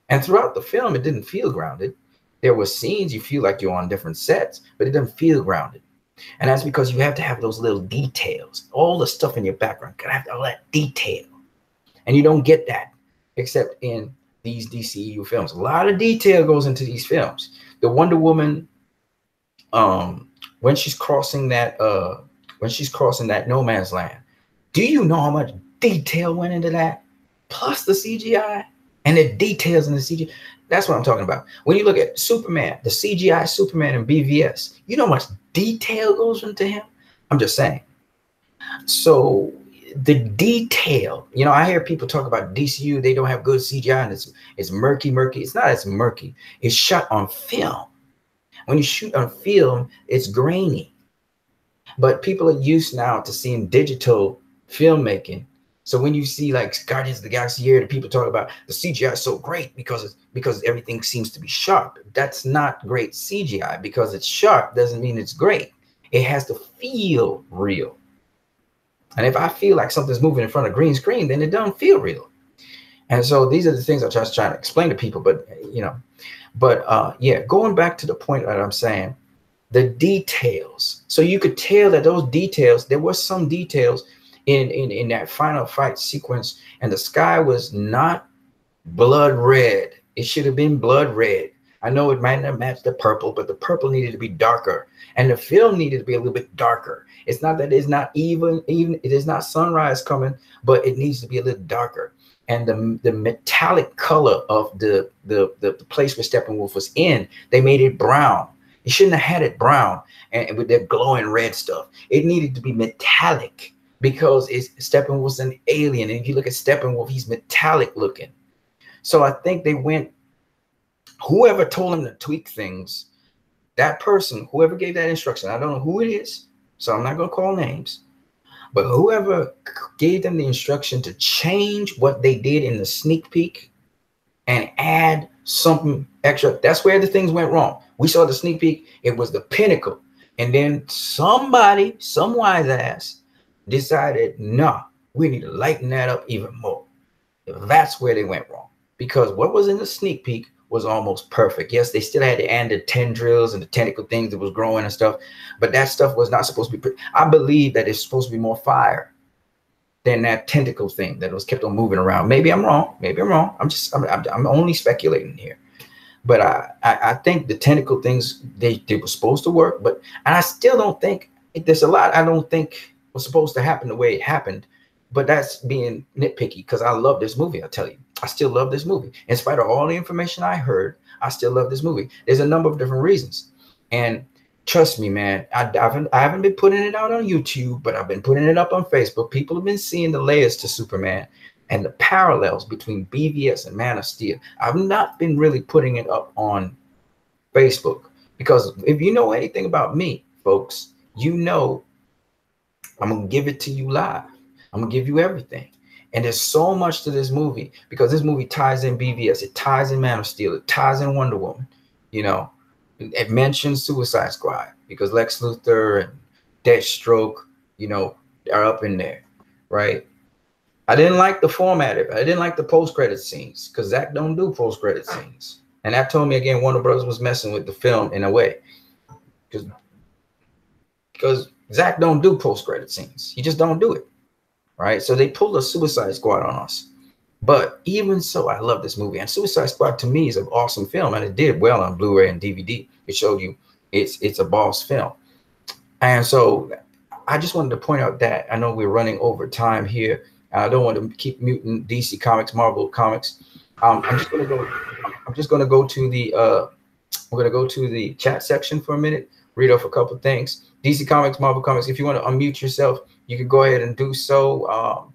And throughout the film, it didn't feel grounded. There were scenes you feel like you're on different sets, but it doesn't feel grounded. And that's because you have to have those little details, all the stuff in your background. You gotta have all that detail. And you don't get that except in these DCEU films. A lot of detail goes into these films. The Wonder Woman, when she's crossing that no man's land, do you know how much detail went into that? Plus the CGI and the details in the CGI. That's what I'm talking about. When you look at Superman, the CGI Superman in BVS, you know how much detail goes into him? I'm just saying. So the detail, you know, I hear people talk about DCU, they don't have good CGI and it's murky. It's not as murky. It's shot on film. When you shoot on film, it's grainy. But people are used now to seeing digital filmmaking. So when you see like Guardians of the Galaxy here, the people talk about the CGI is so great because everything seems to be sharp. That's not great CGI. Because it's sharp doesn't mean it's great. It has to feel real. And if I feel like something's moving in front of green screen, then it doesn't feel real. And so these are the things I'm just trying to explain to people. But yeah, going back to the point that I'm saying, the details. So you could tell that those details, there were some details in that final fight sequence, and the sky was not blood red. It should have been blood red. I know it might not match the purple, but the purple needed to be darker, and the film needed to be a little bit darker. It's not that it's not even it is not sunrise coming, but it needs to be a little darker. And the metallic color of the place where Steppenwolf was in, they made it brown. You shouldn't have had it brown and with that glowing red stuff. It needed to be metallic because Steppenwolf's an alien. And if you look at Steppenwolf, he's metallic looking. So I think they went, whoever told him to tweak things, that person, whoever gave that instruction, I don't know who it is, so I'm not going to call names, but whoever gave them the instruction to change what they did in the sneak peek and add something extra, that's where the things went wrong. We saw the sneak peek, it was the pinnacle. And then somebody, some wise ass, decided, nah, we need to lighten that up even more. That's where they went wrong. Because what was in the sneak peek was almost perfect. Yes, they still had to add the tendrils and the tentacle things that was growing and stuff, but that stuff was not supposed to be. I believe that it's supposed to be more fire than that tentacle thing that was kept on moving around. Maybe I'm wrong. Maybe I'm wrong. I'm only speculating here. But I think the tentacle things, they were supposed to work, but I still don't think there's a lot I don't think was supposed to happen the way it happened. But that's being nitpicky because I love this movie. I tell you, I still love this movie. In spite of all the information I heard, I still love this movie. There's a number of different reasons. And trust me, man, I haven't been putting it out on YouTube, but I've been putting it up on Facebook. People have been seeing the layers to Superman and the parallels between BVS and Man of Steel. I've not been really putting it up on Facebook because if you know anything about me, folks, you know I'm going to give it to you live. I'm going to give you everything. And there's so much to this movie because this movie ties in BVS. It ties in Man of Steel. It ties in Wonder Woman. You know, it mentions Suicide Squad because Lex Luthor and Deathstroke, you know, are up in there, right? I didn't like the format of it. I didn't like the post-credit scenes because Zach don't do post-credit scenes. And that told me, again, Warner Bros. Was messing with the film in a way. Because Zach don't do post-credit scenes. He just don't do it. Right, so they pulled a Suicide Squad on us, but even so, I love this movie. And Suicide Squad to me is an awesome film, and it did well on Blu-ray and DVD. It showed you it's a boss film, and so I just wanted to point out that I know we're running over time here. I don't want to keep muting DC Comics, Marvel Comics. I'm just gonna go. I'm just gonna go to the. We're gonna go to the chat section for a minute. Read off a couple of things. DC Comics, Marvel Comics. If you want to unmute yourself, you can go ahead and do so.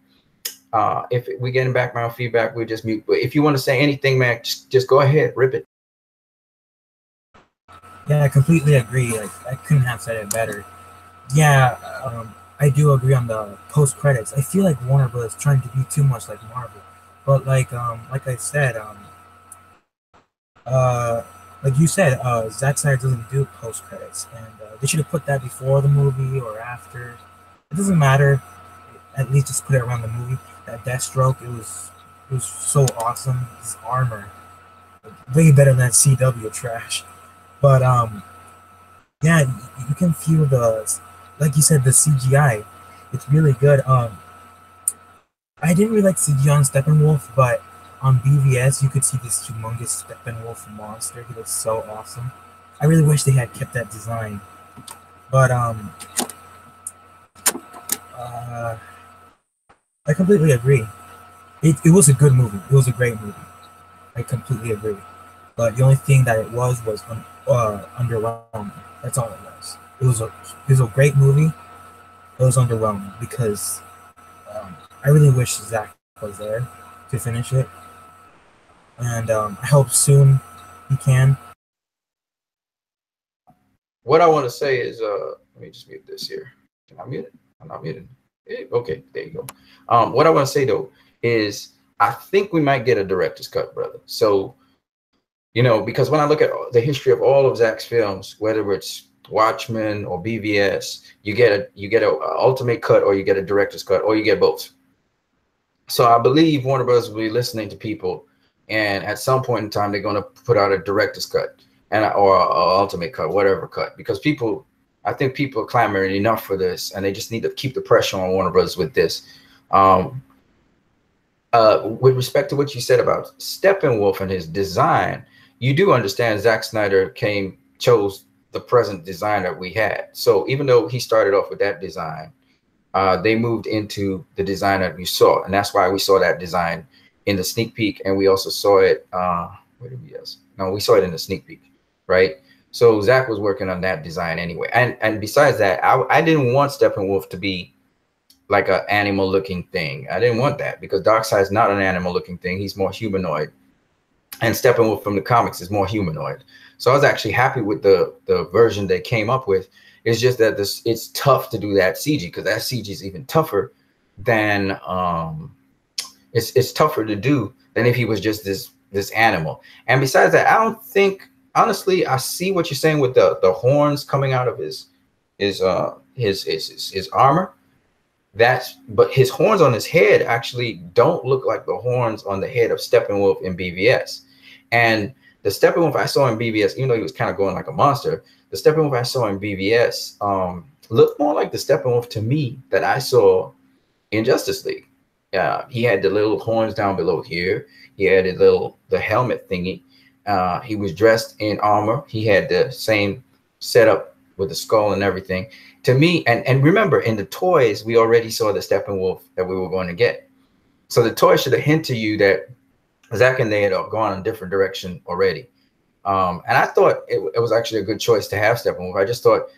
If we getting background feedback, we'll just mute. But if you want to say anything, man, just go ahead, rip it. Yeah, I completely agree. Like, I couldn't have said it better. Yeah, I do agree on the post credits. I feel like Warner Bros. Trying to be too much like Marvel, but like I said, like you said, Zack Snyder doesn't do post credits, and they should have put that before the movie or after. It doesn't matter. At least just put it around the movie. That Deathstroke, it was so awesome. His armor, way better than CW trash. But yeah, you can feel like you said, the CGI. It's really good. I didn't really like CGI on Steppenwolf, but on BVS you could see this humongous Steppenwolf monster. He looks so awesome. I really wish they had kept that design. But I completely agree. It was a good movie. It was a great movie. I completely agree. But the only thing that it was underwhelming. That's all it was. It was a great movie. It was underwhelming because I really wish Zach was there to finish it. And I hope soon he can. What I want to say is, let me just mute this here. Can I mute it? I'm not muted. Okay, there you go. What I want to say though is I think we might get a director's cut, brother. So, you know, because when I look at the history of all of Zach's films, whether it's Watchmen or BVS, you get a ultimate cut or you get a director's cut or you get both. So I believe Warner Bros. Will be listening to people, and at some point in time, they're going to put out a director's cut and or a ultimate cut, whatever cut, because people, I think people are clamoring enough for this, and they just need to keep the pressure on Warner Bros. With this. Um, with respect to what you said about Steppenwolf and his design, you do understand Zack Snyder chose the present design that we had. So even though he started off with that design, they moved into the design that we saw, and that's why we saw that design in the sneak peek, and we also saw it. Where did we? No, we saw it in the sneak peek, right? So Zach was working on that design anyway, and besides that, I didn't want Steppenwolf to be like an animal looking thing. I didn't want that because Darkseid's not an animal looking thing. He's more humanoid, and Steppenwolf from the comics is more humanoid. So I was actually happy with the version they came up with. It's just that it's tough to do that CG because that CG is even tougher than it's tougher to do than if he was just this animal. And besides that, I don't think, honestly, I see what you're saying with the horns coming out of his armor. But his horns on his head actually don't look like the horns on the head of Steppenwolf in BVS. And the Steppenwolf I saw in BVS, even though he was kind of going like a monster, the Steppenwolf I saw in BVS looked more like the Steppenwolf to me that I saw in Justice League. He had the little horns down below here. He had the helmet thingy. He was dressed in armor. He had the same setup with the skull and everything. To me, and remember, in the toys, we already saw the Steppenwolf that we were going to get. So the toy should have hinted to you that Zach and they had gone in a different direction already. And I thought it was actually a good choice to have Steppenwolf. I just thought,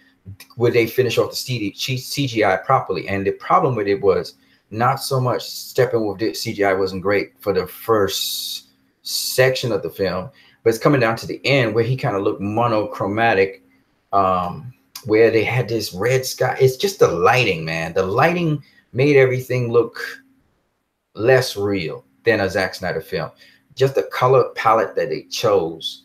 would they finish off the CGI properly? And the problem with it was not so much Steppenwolf CGI wasn't great for the first section of the film, but it's coming down to the end where he kind of looked monochromatic, where they had this red sky. It's just the lighting, man. The lighting made everything look less real than a Zack Snyder film. Just the color palette that they chose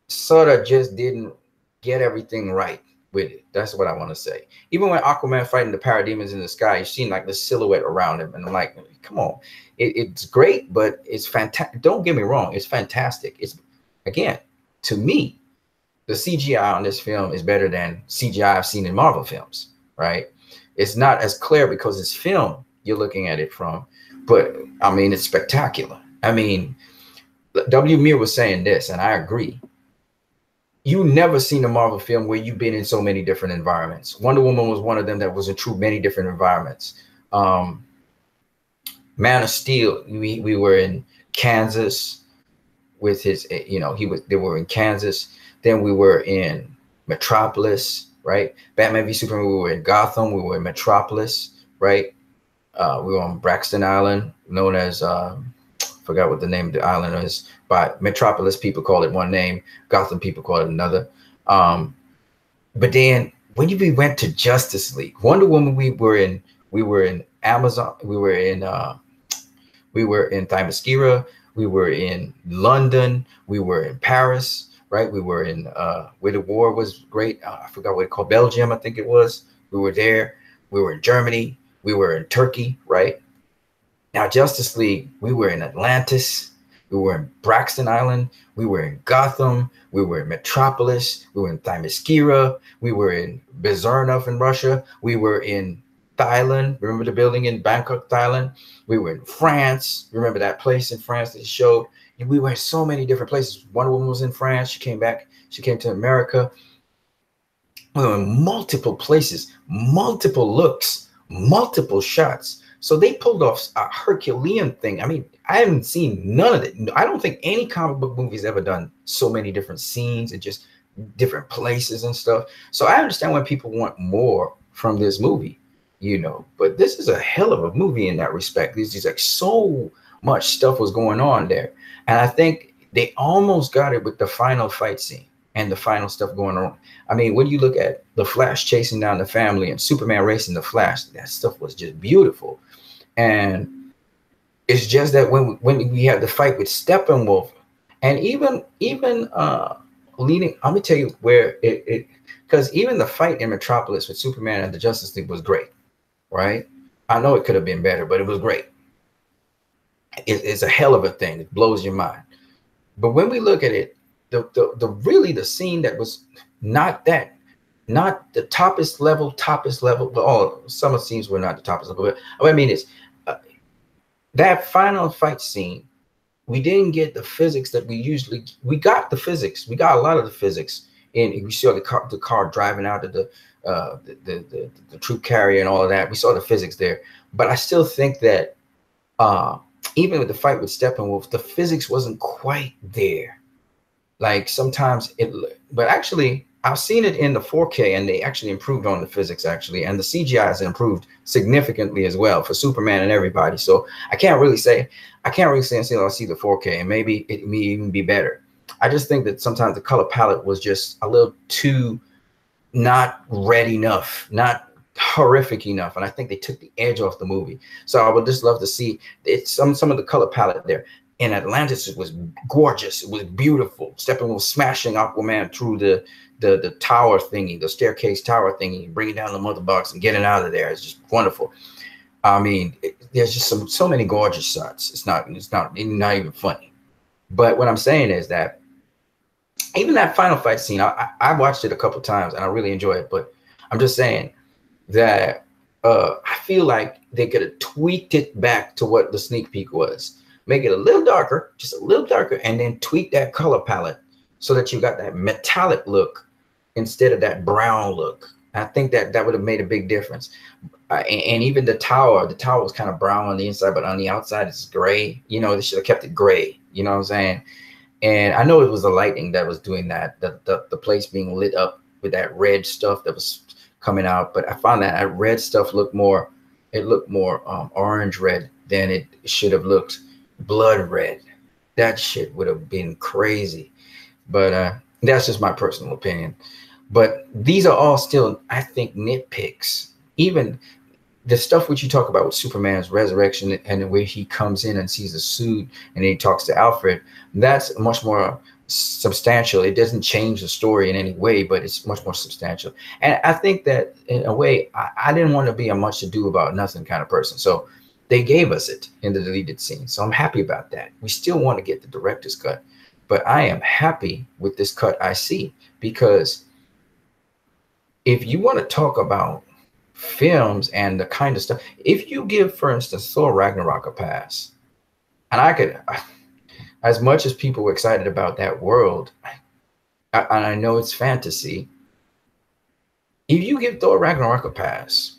sort of just didn't get everything right with it. That's what I want to say. Even when Aquaman fighting the parademons in the sky, you seen like the silhouette around him, and I'm like, come on, it's great, but it's fantastic. Don't get me wrong, it's fantastic. It's, again, to me, the CGI on this film is better than CGI I've seen in Marvel films, right? It's not as clear because it's film you're looking at it from, but I mean, it's spectacular. I mean, W. Muir was saying this, and I agree. You never seen a Marvel film where you've been in so many different environments. Wonder Woman was one of them that was in true many different environments. Man of Steel, we were in Kansas with his, they were in Kansas. Then we were in Metropolis, right? Batman v Superman, we were in Gotham. We were in Metropolis, right? We were on Braxton Island, known as, forgot what the name of the island is. But Metropolis people call it one name. Gotham people call it another. But then when we went to Justice League, Wonder Woman, we were in Amazon. We were in Themyscira. We were in London. We were in Paris. Right, we were in where the war was great. I forgot what it called, Belgium, I think it was. We were there. We were in Germany. We were in Turkey. Right now, Justice League, we were in Atlantis. We were in Braxton Island. We were in Gotham. We were in Metropolis. We were in Themyscira. We were in Bezernov in Russia. We were in Thailand. Remember the building in Bangkok, Thailand? We were in France. Remember that place in France that showed? We were in so many different places. Wonder Woman was in France. She came back. She came to America. We were in multiple places, multiple looks, multiple shots. So they pulled off a Herculean thing. I mean, I haven't seen none of it. I don't think any comic book movie has ever done so many different scenes and just different places and stuff. So I understand when people want more from this movie, but this is a hell of a movie in that respect. There's just like so much stuff was going on there. And I think they almost got it with the final fight scene and the final stuff going on. I mean, when you look at the Flash chasing down the family and Superman racing the Flash, that stuff was just beautiful. And it's just that when we have the fight with Steppenwolf, and even leading, let me tell you where it because even the fight in Metropolis with Superman and the Justice League was great, right? I know it could have been better, but it was great. is a hell of a thing. It blows your mind. But when we look at it, the really the scene that was not that, not the toppest level, but all some of the scenes were not the toppest level. But what I mean is that final fight scene, we didn't get the physics that we got the physics. We got a lot of the physics. And we saw the car driving out of the troop carrier and all of that. We saw the physics there. But I still think that even with the fight with Steppenwolf, the physics wasn't quite there. Like sometimes but actually I've seen it in the 4K and they actually improved on the physics actually. And the CGI has improved significantly as well for Superman and everybody. So I can't really say until I see the 4K, and maybe it may even be better. I just think that sometimes the color palette was just a little too not red enough, not horrific enough, and I think they took the edge off the movie. So I would just love to see some of the color palette there. In Atlantis, it was gorgeous. It was beautiful. Steppenwolf smashing Aquaman through the tower thingy, the staircase tower thingy, bringing down the mother box and getting out of there. It's just wonderful. I mean, there's just so many gorgeous shots. It's not even funny. But what I'm saying is that even that final fight scene, I watched it a couple times and I really enjoy it. But I'm just saying that I feel like they could have tweaked it back to what the sneak peek was. Make it a little darker, just a little darker, and then tweak that color palette so that you got that metallic look instead of that brown look. I think that would have made a big difference. And even the tower was kind of brown on the inside, but on the outside it's gray. You know, they should have kept it gray. You know what I'm saying? And I know it was the lighting that was doing that, the place being lit up with that red stuff that was coming out. But I found that red stuff looked more orange red than it should have looked blood red. That shit would have been crazy. But that's just my personal opinion. But these are all still, I think, nitpicks. Even the stuff which you talk about with Superman's resurrection and the way he comes in and sees the suit and he talks to Alfred, that's much more substantial. It doesn't change the story in any way, but it's much more substantial. And I think that in a way, I didn't want to be a much ado about nothing kind of person. So they gave us it in the deleted scene. So I'm happy about that. We still want to get the director's cut, but I am happy with this cut I see, because if you want to talk about films and the kind of stuff, if you give, for instance, Thor Ragnarok a pass, and as much as people were excited about that world, and I know it's fantasy, if you give Thor Ragnarok a pass,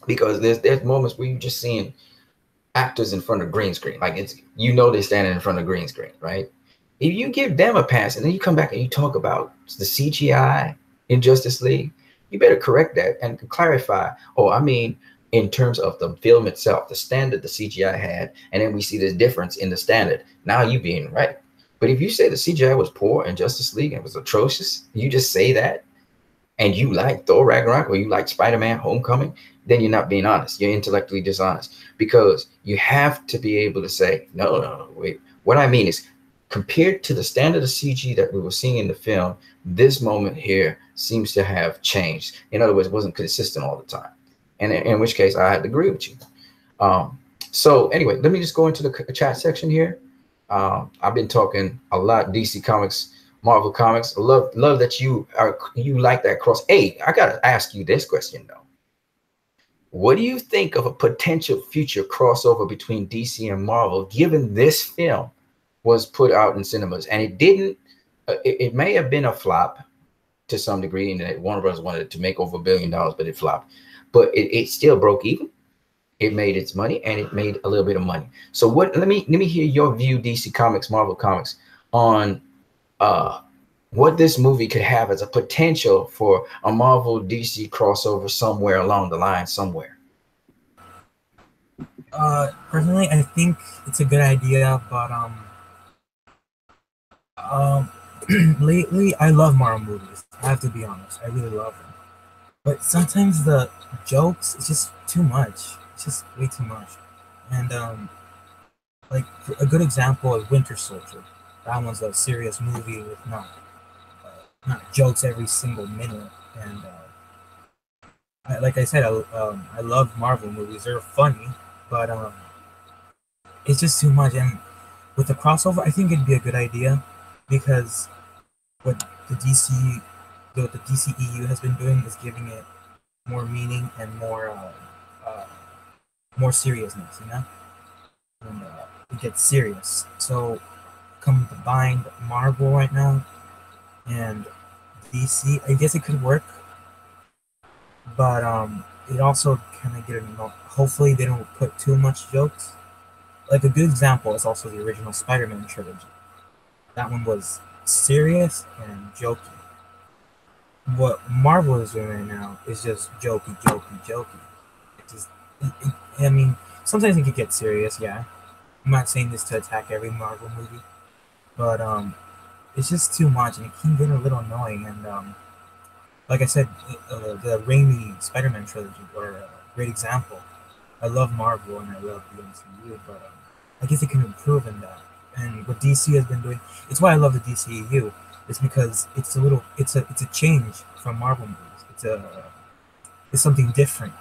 because there's moments where you're just seeing actors in front of green screen, like they're standing in front of green screen, right? If you give them a pass and then you come back and you talk about the CGI in Justice League, you better correct that and clarify. Oh, I mean, in terms of the film itself, the standard the CGI had, and then we see this difference in the standard. Now you being right. But if you say the CGI was poor in Justice League and was atrocious, you just say that, and you like Thor Ragnarok or you like Spider-Man Homecoming, then you're not being honest. You're intellectually dishonest, because you have to be able to say, no, wait. What I mean is, compared to the standard of CG that we were seeing in the film, this moment here seems to have changed. In other words, it wasn't consistent all the time. And in which case, I had to agree with you. So anyway, let me just go into the chat section here. I've been talking a lot DC Comics, Marvel Comics. I love that you like that cross. Hey, I gotta ask you this question though. What do you think of a potential future crossover between DC and Marvel, given this film was put out in cinemas and it didn't? It may have been a flop to some degree, and Warner Bros. Wanted to make over $1 billion, but it flopped. But it still broke even. It made its money, and it made a little bit of money. So let me hear your view, DC Comics, Marvel Comics, on what this movie could have as a potential for a Marvel DC crossover somewhere along the line somewhere. Personally, I think it's a good idea, but lately I love Marvel movies. I have to be honest, I really love them. But sometimes the jokes, it's just too much. It's just way too much. And like a good example is Winter Soldier. That one's a serious movie with not jokes every single minute. And like I said, I love Marvel movies. They're funny, but it's just too much. And with the crossover, I think it'd be a good idea because what the DCEU has been doing is giving it more meaning and uh, more seriousness, you know, and it gets serious. So combined Marvel right now and DC, I guess it could work, but it also kind of get annoying. Hopefully, they don't put too much jokes. Like a good example is also the original Spider-Man trilogy. That one was serious and jokey. What Marvel is doing right now is just jokey, jokey, jokey. It just, I mean, sometimes it can get serious. Yeah, I'm not saying this to attack every Marvel movie, but it's just too much, and it can get a little annoying. And like I said, the Raimi Spider-Man trilogy were a great example. I love Marvel and I love the MCU, but I guess it can improve in that. And what DC has been doing, it's why I love the DCEU. It's because it's a change from Marvel movies. It's something different.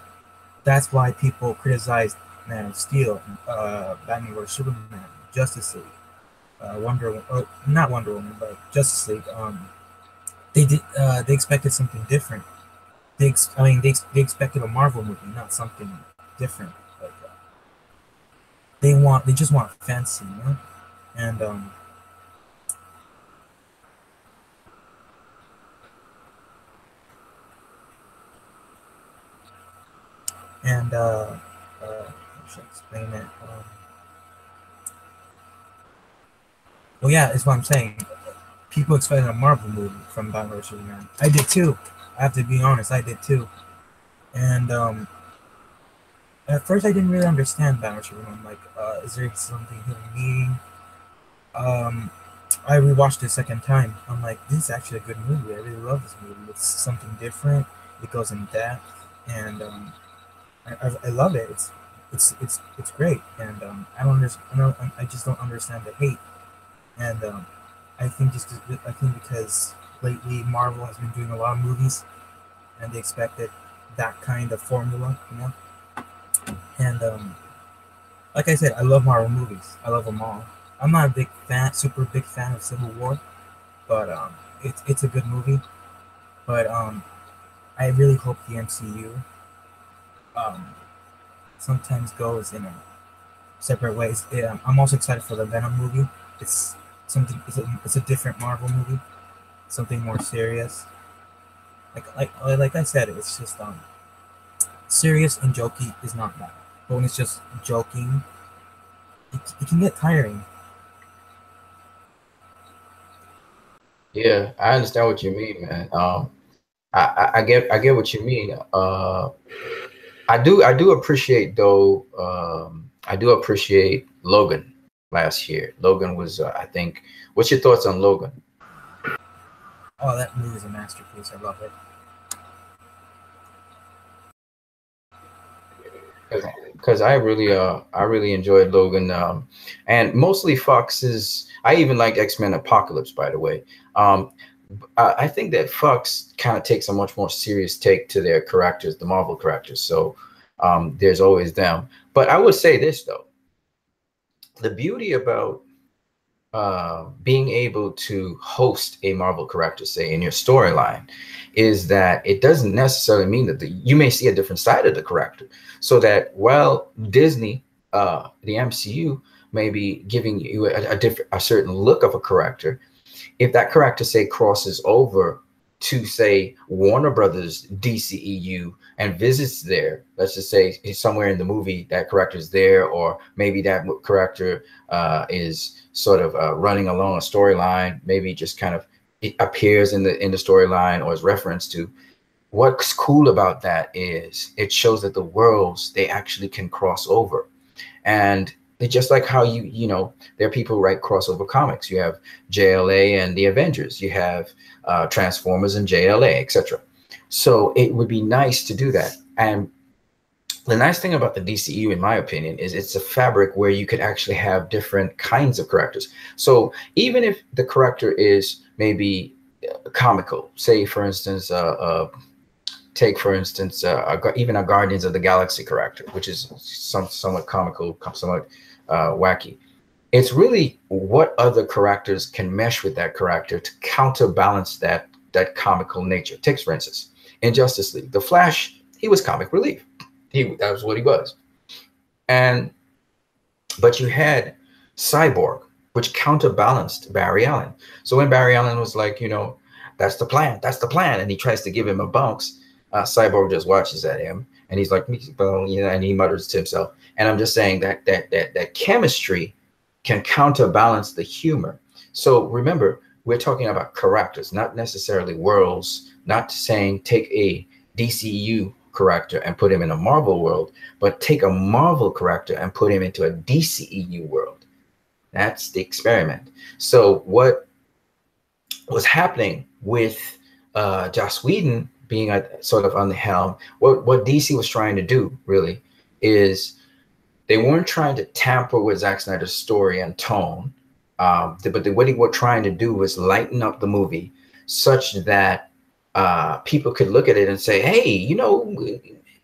That's why people criticize Man of Steel, Batman vs Superman, Justice League, not Wonder Woman, but Justice League. They expected something different. They expected a Marvel movie, not something different. Like they just want fancy, you know, and and how should I explain it? Well, yeah, it's what I'm saying. People expected a Marvel movie from Batman vs Superman. I did too. I have to be honest, I did too. And at first, I didn't really understand Batman vs Superman. Like, is there something hidden meaning? Um, I rewatched it a second time. I'm like, this is actually a good movie. I really love this movie. It's something different. It goes in depth, and I love it. It's great. And I don't understand. I just don't understand the hate. And I think because lately Marvel has been doing a lot of movies, and they expected that kind of formula, you know. And like I said, I love Marvel movies. I love them all. I'm not a super big fan of Civil War, but it's a good movie. But I really hope the MCU um, sometimes goes in a separate ways. Yeah, I'm also excited for the Venom movie. It's something. It's a different Marvel movie. Something more serious. Like I said, it's just serious and jokey is not bad. But when it's just joking, it can get tiring. Yeah, I understand what you mean, man. I get what you mean. I do appreciate though. I do appreciate Logan last year. Logan was, I think. What's your thoughts on Logan? Oh, that movie is a masterpiece. I love it. Because I really enjoyed Logan, and mostly Fox's. I even like X-Men Apocalypse, by the way. Um, I think that Fox kind of takes a much more serious take to their characters, the Marvel characters. So there's always them. But I would say this though: the beauty about being able to host a Marvel character, say in your storyline, is that it doesn't necessarily mean that you may see a different side of the character. So that while Disney, the MCU, may be giving you a certain look of a character, if that character say crosses over to say Warner Brothers DCEU and visits there, let's just say somewhere in the movie that character is there, or maybe that character is sort of running along a storyline, maybe just kind of it appears in the storyline or is referenced to. What's cool about that is it shows that the worlds they actually can cross over. And it's just like how there are people who write crossover comics. You have JLA and the Avengers. You have Transformers and JLA, etc. So it would be nice to do that. And the nice thing about the DCU, in my opinion, is it's a fabric where you could actually have different kinds of characters. So even if the character is maybe comical, say for instance, take for instance even a Guardians of the Galaxy character, which is somewhat comical, somewhat wacky. It's really what other characters can mesh with that character to counterbalance that comical nature. Takes, for instance, in Justice League, the Flash, he was comic relief. That was what he was. But you had Cyborg, which counterbalanced Barry Allen. So when Barry Allen was like, that's the plan, and he tries to give him a bounce, Cyborg just watches at him, and he's like, and he mutters to himself. And I'm just saying that chemistry can counterbalance the humor. So remember, we're talking about characters, not necessarily worlds. Not saying take a DCEU character and put him in a Marvel world, but take a Marvel character and put him into a DCEU world. That's the experiment. So what was happening with Joss Whedon being sort of on the helm, what DC was trying to do really is they weren't trying to tamper with Zack Snyder's story and tone, but what they were trying to do was lighten up the movie such that people could look at it and say, hey,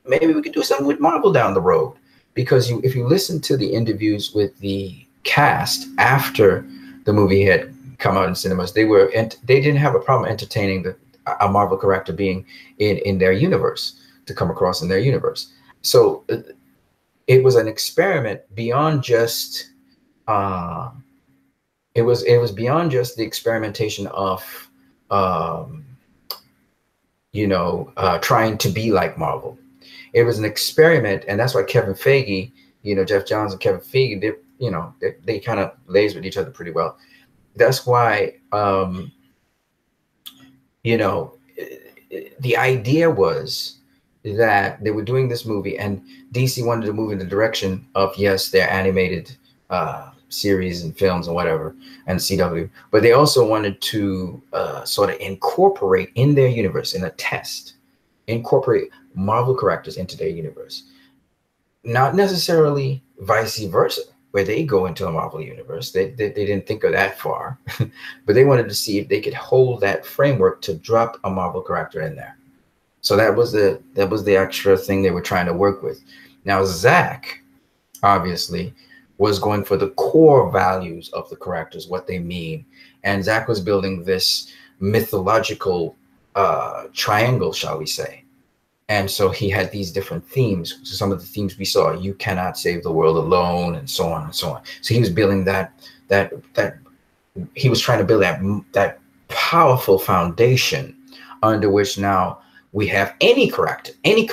maybe we could do something with Marvel down the road. Because if you listen to the interviews with the cast after the movie had come out in cinemas, they didn't have a problem entertaining a Marvel character being in their universe, to come across in their universe. So it was an experiment beyond just it was beyond just the experimentation of trying to be like Marvel. It was an experiment, and that's why Kevin Feige, Jeff Johns and Kevin Feige, they kind of lays with each other pretty well. That's why the idea was that they were doing this movie, and DC wanted to move in the direction of, yes, their animated series and films and whatever, and CW, but they also wanted to sort of incorporate in their universe, in a test, incorporate Marvel characters into their universe. Not necessarily vice versa, where they go into a Marvel universe. They didn't think of that far, but they wanted to see if they could hold that framework to drop a Marvel character in there. So that was the extra thing they were trying to work with. Now, Zack, obviously, was going for the core values of the characters, what they mean. And Zack was building this mythological triangle, shall we say. And so he had these different themes. So some of the themes we saw, you cannot save the world alone, and so on and so on. So he was building that he was trying to build that powerful foundation under which now we have any character, any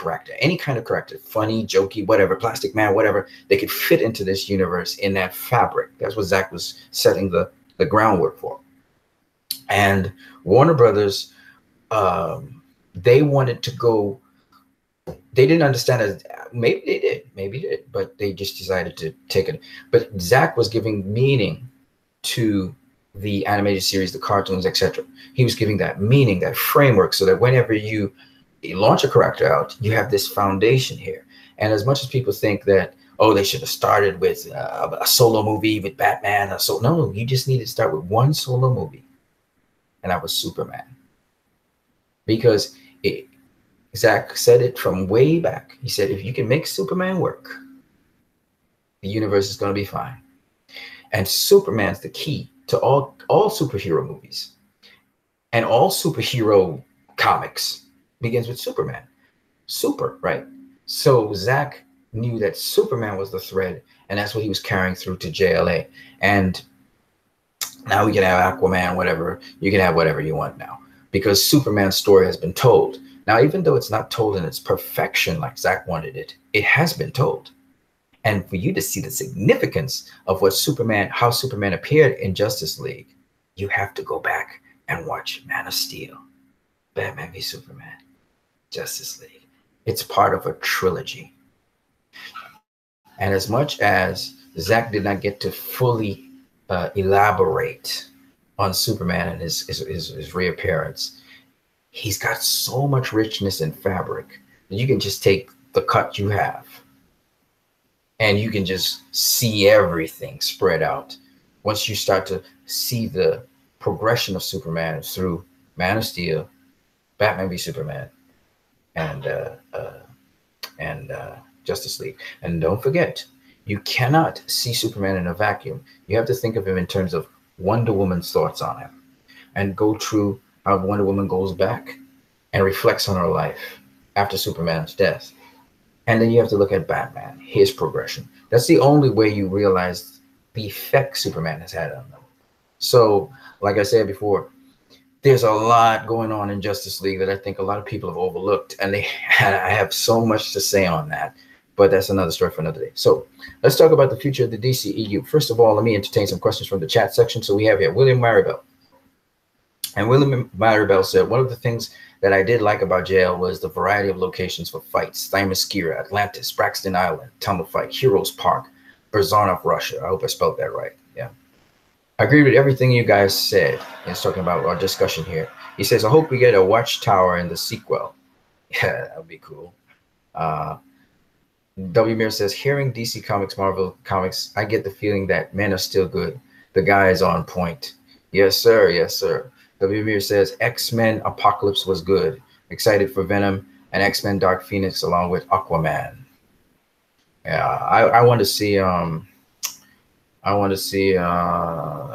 kind of character, funny, jokey, whatever, Plastic Man, whatever, they could fit into this universe in that fabric. That's what Zack was setting the groundwork for. And Warner Brothers, they wanted to go, they didn't understand it. Maybe they did, but they just decided to take it. But Zack was giving meaning to the animated series, the cartoons, etc. He was giving that meaning, that framework, so that whenever you launch a character out, you have this foundation here. And as much as people think that, oh, they should have started with a solo movie with Batman, no, you just need to start with one solo movie, and that was Superman. Because Zack said it from way back. He said, if you can make Superman work, the universe is going to be fine. And Superman's the key to all superhero movies. And all superhero comics begins with Superman. Super, right? So Zack knew that Superman was the thread, and that's what he was carrying through to JLA. And now we can have Aquaman, whatever. You can have whatever you want now, because Superman's story has been told. Now, even though it's not told in its perfection like Zack wanted it, it has been told. And for you to see the significance of how Superman appeared in Justice League, you have to go back and watch Man of Steel, Batman v Superman, Justice League. It's part of a trilogy. And as much as Zack did not get to fully elaborate on Superman and his reappearance, he's got so much richness in fabric that you can just take the cut you have and you can just see everything spread out. Once you start to see the progression of Superman through Man of Steel, Batman v Superman, and Justice League. And don't forget, You cannot see Superman in a vacuum. You have to think of him in terms of Wonder Woman's thoughts on him and go through how Wonder Woman goes back and reflects on her life after Superman's death. And then you have to look at Batman, his progression. That's the only way you realize the effect Superman has had on them. So, like I said before, there's a lot going on in Justice League that I think a lot of people have overlooked, and I have so much to say on that, but that's another story for another day. So let's talk about the future of the DCEU. First of all, let me entertain some questions from the chat section. So we have here William Maribel. And William Maribel said, one of the things that I did like about jail was the variety of locations for fights. Themyscira, Atlantis, Braxton Island, Tunnel Fight, Heroes Park, Berzonov, Russia. I hope I spelled that right. Yeah. I agree with everything you guys said. He's talking about our discussion here. He says, I hope we get a Watchtower in the sequel. Yeah, that would be cool. W. Mir says, hearing DC Comics, Marvel Comics, I get the feeling that men are still good. The guy is on point. Yes, sir. Yes, sir. W. Mir says, X-Men Apocalypse was good. Excited for Venom and X-Men Dark Phoenix along with Aquaman. Yeah, I want to see I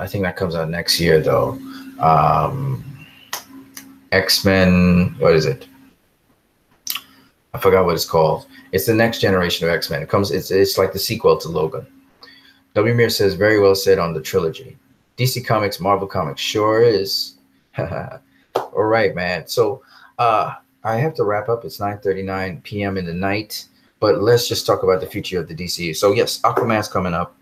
think that comes out next year though. X-Men, what is it? I forgot what it's called. It's the next generation of X-Men. It's like the sequel to Logan. W. Mir says, very well said on the trilogy. DC Comics, Marvel Comics, sure is. All right, man. So I have to wrap up. It's 9:39 p.m. in the night, but let's just talk about the future of the DCU. So yes, Aquaman's coming up.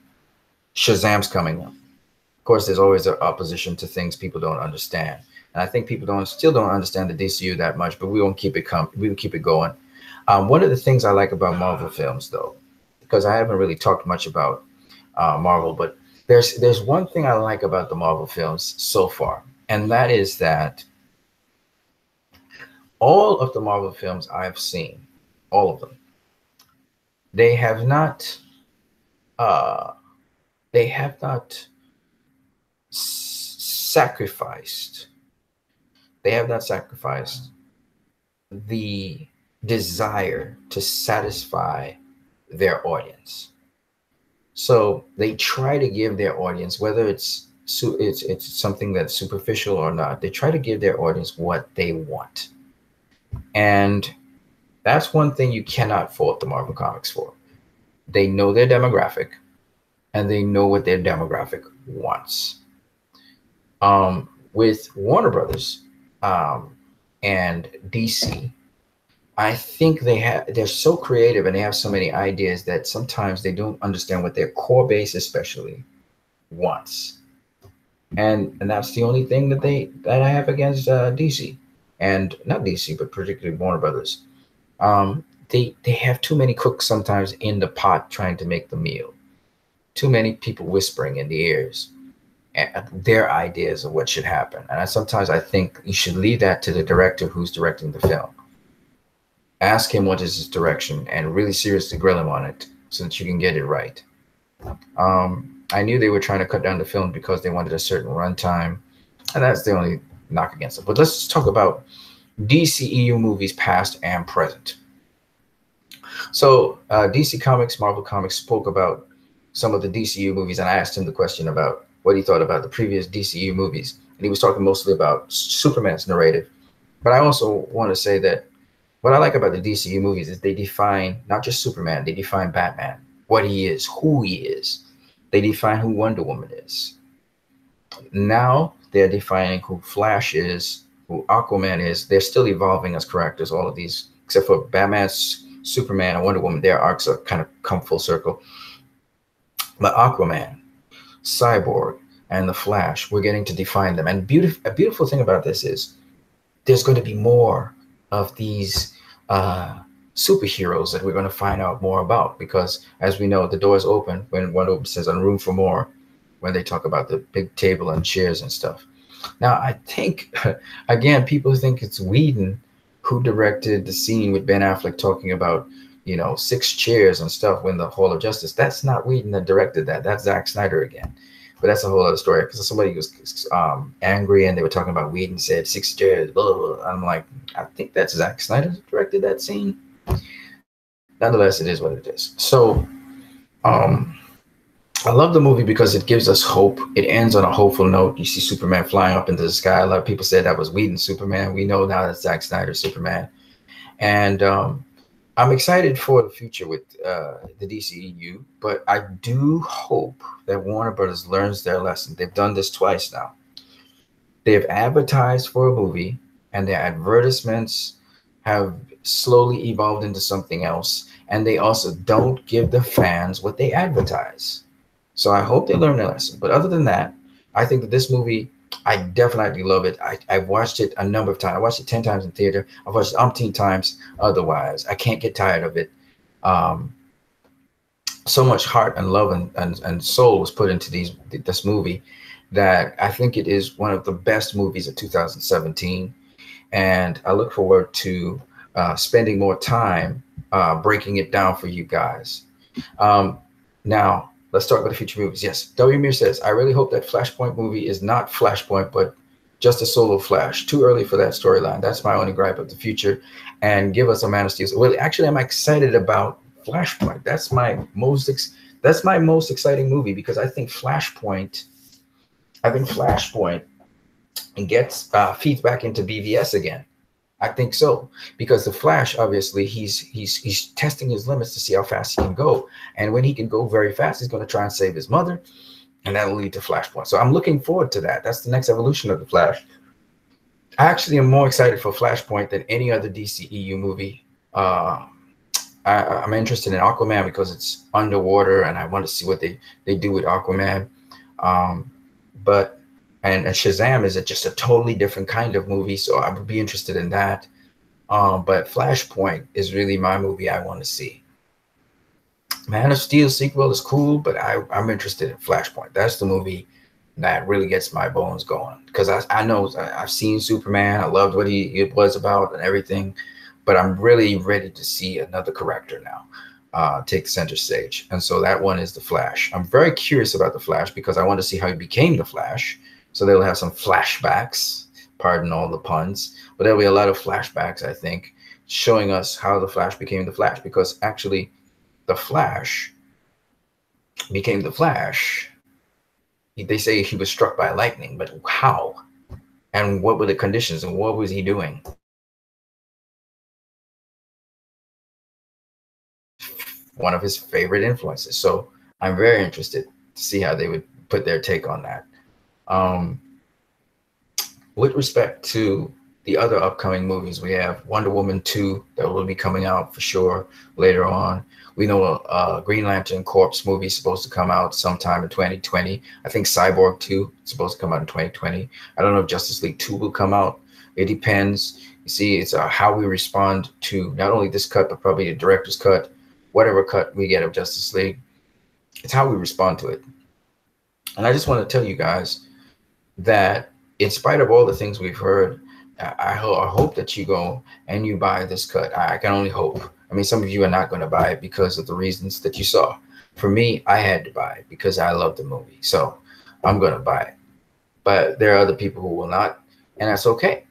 Shazam's coming up. Of course, there's always an opposition to things people don't understand, and I think people still don't understand the DCU that much. But we won't keep it we will keep it going. One of the things I like about Marvel films, though, because I haven't really talked much about Marvel, but there's one thing I like about the Marvel films so far, and that is that all of the Marvel films I've seen, all of them, they have not sacrificed. They have not sacrificed the desire to satisfy their audience. So they try to give their audience, whether it's something that's superficial or not, they try to give their audience what they want. And that's one thing you cannot fault the Marvel Comics for. They know their demographic, and they know what their demographic wants. With Warner Brothers and DC, I think they're so creative and they have so many ideas that sometimes they don't understand what their core base especially wants. And that's the only thing that I have against DC, and not DC, but particularly Warner Brothers. They have too many cooks sometimes in the pot trying to make the meal. Too many people whispering in the ears their ideas of what should happen. And sometimes I think you should leave that to the director who's directing the film. Ask him what is his direction and really seriously grill him on it so that you can get it right. I knew they were trying to cut down the film because they wanted a certain runtime, and that's the only knock against it. But let's talk about DCEU movies past and present. So DC Comics, Marvel Comics spoke about some of the DCU movies, and I asked him the question about what he thought about the previous DCU movies. And he was talking mostly about Superman's narrative. But I also want to say that what I like about the DCU movies is they define not just Superman, they define Batman, what he is, who he is. They define who Wonder Woman is. Now they're defining who Flash is, who Aquaman is. They're still evolving as characters, all of these, except for Batman, Superman, and Wonder Woman. Their arcs are kind of come full circle. But Aquaman, Cyborg, and the Flash, we're getting to define them. And a beautiful thing about this is there's going to be more of these superheroes that we're going to find out more about, because as we know, the doors open when Wonder Woman says on Room for More, when they talk about the big table and chairs and stuff. Now, I think, again, people think it's Whedon who directed the scene with Ben Affleck talking about, 6 chairs and stuff when the Hall of Justice. That's not Whedon that directed that. That's Zack Snyder again. But that's a whole other story, because somebody was angry and they were talking about Whedon said 6 chairs, blah, blah, blah. I'm like, I think that's Zack Snyder who directed that scene. Nonetheless, it is what it is. So Um, I love the movie because it gives us hope. It ends on a hopeful note. You see Superman flying up into the sky. A lot of people said that was Whedon's Superman. We know now that's Zack Snyder's Superman. And I'm excited for the future with the DCEU, but I do hope that Warner Brothers learns their lesson. They've done this twice now. They've advertised for a movie, and their advertisements have slowly evolved into something else. And they also don't give the fans what they advertise. So I hope they learn their lesson. But other than that, I think that this movie, I definitely love it. I've watched it a number of times. I watched it 10 times in theater. I've watched it umpteen times otherwise. I can't get tired of it. Um, so much heart and love and soul was put into this movie that I think it is one of the best movies of 2017. And I look forward to spending more time breaking it down for you guys. Um, Now, let's talk about the future movies. Yes, W. Mir says, I really hope that Flashpoint movie is not Flashpoint, but just a solo Flash. Too early for that storyline. That's my only gripe of the future. And give us a Man of Steel. Well, actually, I'm excited about Flashpoint. That's my most exciting movie because I think Flashpoint gets feeds back into BVS again. I think so because the Flash, obviously, he's testing his limits to see how fast he can go, and when he can go very fast, he's going to try and save his mother, and that'll lead to Flashpoint. So I'm looking forward to that. That's the next evolution of the Flash. I actually am more excited for Flashpoint than any other DCEU movie. I'm interested in Aquaman because it's underwater, and I want to see what they do with Aquaman. Um, but and Shazam is just a totally different kind of movie, so I would be interested in that. But Flashpoint is really my movie I want to see. Man of Steel sequel is cool, but I'm interested in Flashpoint. That's the movie that really gets my bones going because I know I've seen Superman. I loved what it was about and everything, but I'm really ready to see another character now take center stage. And so that one is the Flash. I'm very curious about the Flash because I want to see how he became the Flash. So they'll have some flashbacks, pardon all the puns, but there'll be a lot of flashbacks, I think, showing us how the Flash became the Flash because actually the Flash became the Flash. They say he was struck by lightning, but how? And what were the conditions and what was he doing? One of his favorite influences. So I'm very interested to see how they would put their take on that. With respect to the other upcoming movies, we have Wonder Woman 2 that will be coming out for sure later on. We know a Green Lantern Corps movie is supposed to come out sometime in 2020. I think Cyborg 2 is supposed to come out in 2020. I don't know if Justice League 2 will come out. It depends. You see, it's how we respond to not only this cut, but probably the director's cut, whatever cut we get of Justice League. It's how we respond to it. And I just want to tell you guys that in spite of all the things we've heard, I hope that you go and you buy this cut. I can only hope. I mean, some of you are not going to buy it because of the reasons that you saw. For me, I had to buy it because I love the movie. So I'm going to buy it. But there are other people who will not, and that's okay.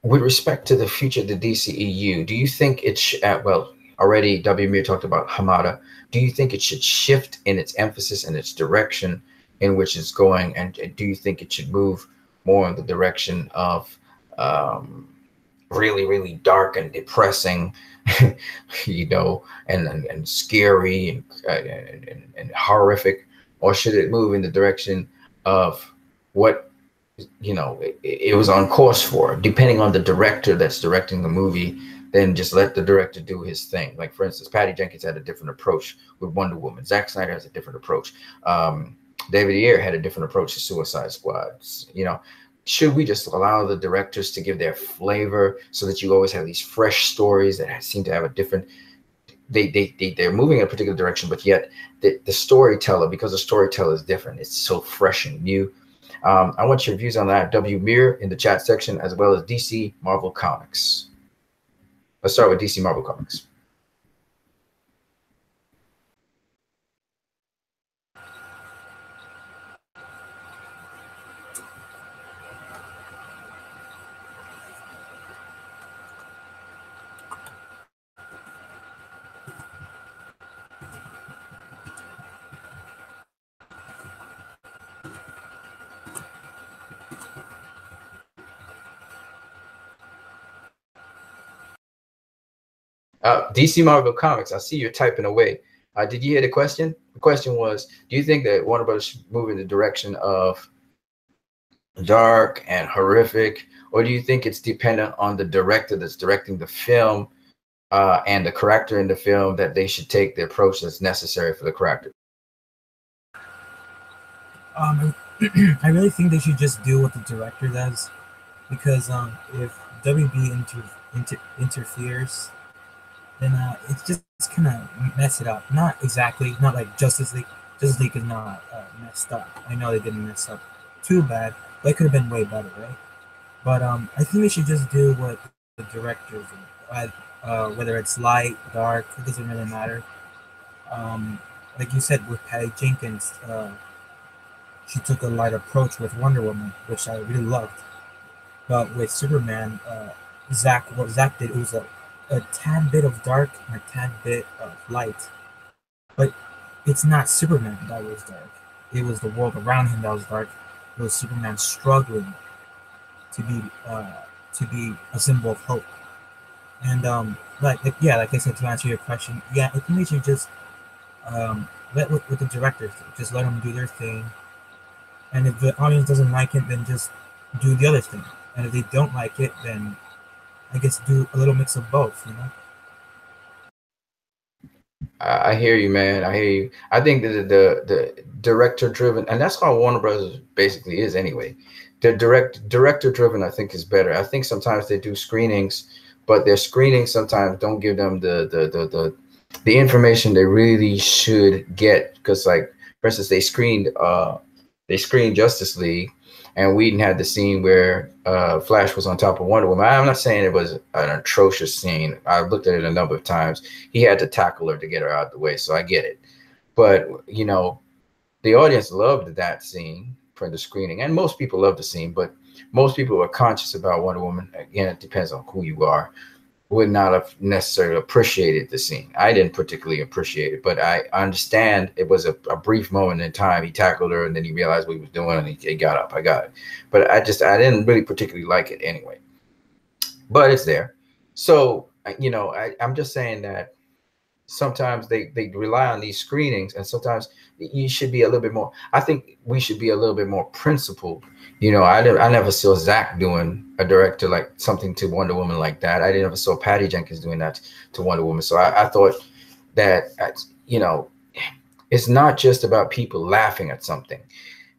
With respect to the future of the DCEU, do you think it should, well, already W. Mir talked about Hamada. Do you think it should shift in its emphasis and its direction in which it's going? And do you think it should move more in the direction of really, really dark and depressing, and scary and horrific? Or should it move in the direction of what it was on course for, depending on the director that's directing the movie? Then just let the director do his thing. Like, for instance, Patty Jenkins had a different approach with Wonder Woman. Zack Snyder has a different approach. David Ayer had a different approach to Suicide Squad. Should we just allow the directors to give their flavor so that you always have these fresh stories that seem to have a different, they're moving in a particular direction, but yet the storyteller, because the storyteller is different, it's so fresh and new. I want your views on that. W. Mir in the chat section, as well as DC Marvel Comics. Let's start with DC Marvel Comics. DC Marvel Comics. I see you're typing away. Did you hear the question? The question was, do you think that Warner Brothers should move in the direction of dark and horrific, or do you think it's dependent on the director that's directing the film and the character in the film, that they should take the approach that's necessary for the character? I really think they should just do what the director does, because if WB interferes, then it's just kind of mess it up. Not exactly, not like Justice League. Justice League is not messed up. I know they didn't mess up too bad, but it could have been way better, right? But I think they should just do what the directors do. Whether it's light, dark, it doesn't really matter. Like you said with Patty Jenkins, she took a light approach with Wonder Woman, which I really loved. But with Superman, what Zach did, it was a tad bit of dark and a tad bit of light. But it's not Superman that was dark. It was the world around him that was dark. It was Superman struggling to be a symbol of hope. And like I said, to answer your question, yeah, I think we should just let what the directors do. Just let them do their thing. And if the audience doesn't like it, then just do the other thing. And if they don't like it, then I guess do a little mix of both, you know? I hear you, man. I hear you. I think that the director driven, and that's how Warner Brothers basically is anyway. The director driven, I think, is better. I think sometimes they do screenings, but their screenings sometimes don't give them the information they really should get. Because, like, for instance, they screened Justice League, and Whedon had the scene where Flash was on top of Wonder Woman. I'm not saying it was an atrocious scene. I looked at it a number of times. He had to tackle her to get her out of the way, so I get it. But, you know, the audience loved that scene for the screening, and most people love the scene, but most people are conscious about Wonder Woman. Again, it depends on who you are. Would not have necessarily appreciated the scene. I didn't particularly appreciate it, but I understand it was a brief moment in time. He tackled her, and then he realized what he was doing, and he got up. I got it. But I didn't really particularly like it anyway. But it's there. So, you know, I'm just saying that sometimes they rely on these screenings, and sometimes you should be a little bit more. I think we should be a little bit more principled. You know, I never saw Zach doing a director like something to Wonder Woman like that. I never saw Patty Jenkins doing that to Wonder Woman. So I thought that, you know, it's not just about people laughing at something.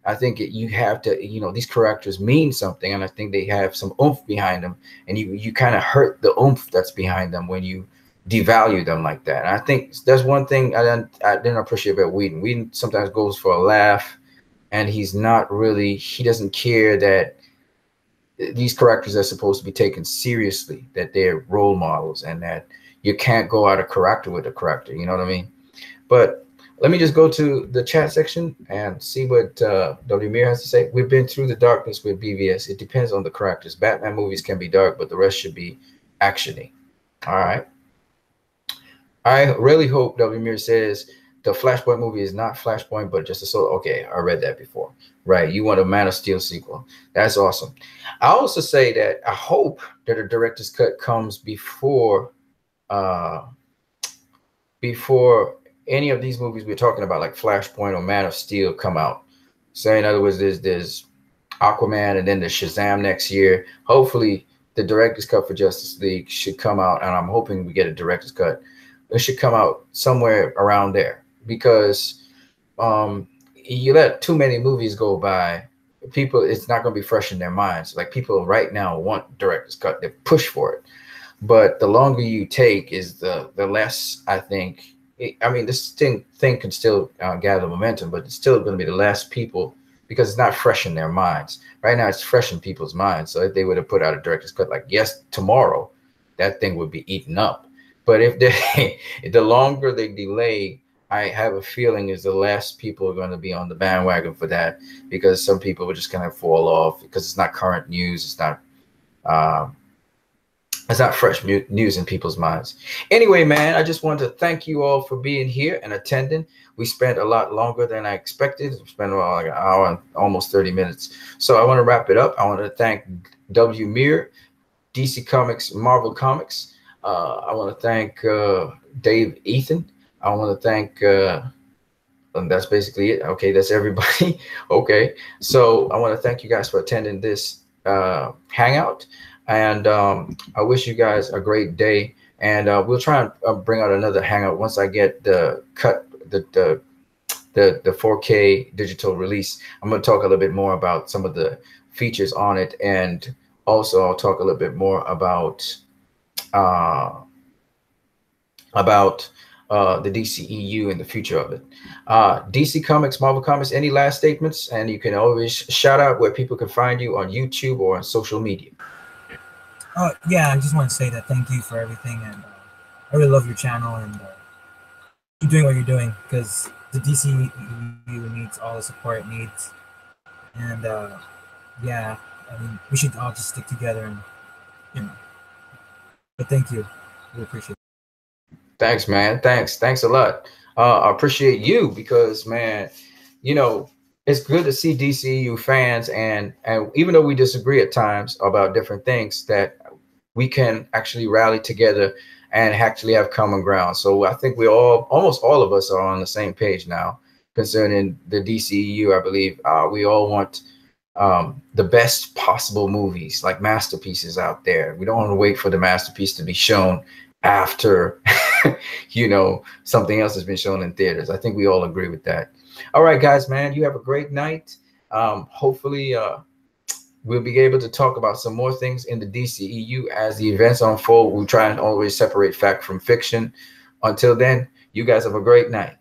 I think you have to, you know, these characters mean something, and I think they have some oomph behind them, and you kind of hurt the oomph that's behind them when you devalue them like that. And I think that's one thing I didn't appreciate about Whedon. Whedon sometimes goes for a laugh, and he doesn't care that these characters are supposed to be taken seriously, that they're role models, and that you can't go out of character with a character. You know what I mean? But let me just go to the chat section and see what W. Mir has to say. We've been through the darkness with BVS. It depends on the characters. Batman movies can be dark, but the rest should be actiony. All right. I really hope W. Mir says the Flashpoint movie is not Flashpoint, but just a solo. Okay, I read that before. Right. You want a Man of Steel sequel. That's awesome. I also say that I hope that a director's cut comes before any of these movies we're talking about, like Flashpoint or Man of Steel, come out. So in other words, there's Aquaman, and then there's Shazam next year. Hopefully the director's cut for Justice League should come out, and I'm hoping we get a director's cut. It should come out somewhere around there, because you let too many movies go by, people, it's not going to be fresh in their minds. Like, people right now want director's cut. They push for it. But the longer you take is the less, I think. I mean, this thing can still gather momentum, but it's still going to be the less people, because it's not fresh in their minds. Right now, it's fresh in people's minds. So if they would have put out a director's cut, like, yes, tomorrow, that thing would be eaten up. But if the longer they delay, I have a feeling is the less people are going to be on the bandwagon for that, because some people are just going to fall off because it's not current news. It's not fresh news in people's minds. Anyway, man, I just wanted to thank you all for being here and attending. We spent a lot longer than I expected. We spent about like an hour and almost 30 minutes. So I want to wrap it up. I want to thank W. Mir, DC Comics, Marvel Comics. I want to thank Dave Ethan. I want to thank, and that's basically it. Okay, that's everybody. Okay, so I want to thank you guys for attending this hangout, and I wish you guys a great day. And we'll try and bring out another hangout once I get the cut, the 4K digital release. I'm going to talk a little bit more about some of the features on it, and also I'll talk a little bit more uh, about the DCEU and the future of it. DC Comics, Marvel Comics, any last statements? And you can always shout out where people can find you on YouTube or on social media. Yeah, I just want to say that thank you for everything, and I really love your channel, and keep doing what you're doing, because the DCEU needs all the support it needs, and yeah, I mean, we should all just stick together, and you know. But thank you, we appreciate it. Thanks, man. Thanks a lot. I appreciate you because, man, you know, it's good to see DCU fans, and even though we disagree at times about different things, that we can actually rally together and actually have common ground. So I think almost all of us are on the same page now concerning the DCU. I believe we all want the best possible movies, like masterpieces out there. We don't want to wait for the masterpiece to be shown after something else has been shown in theaters. I think we all agree with that. All right, guys, man, you have a great night. Hopefully we'll be able to talk about some more things in the DCEU as the events unfold. We'll try and always separate fact from fiction. Until then, you guys have a great night.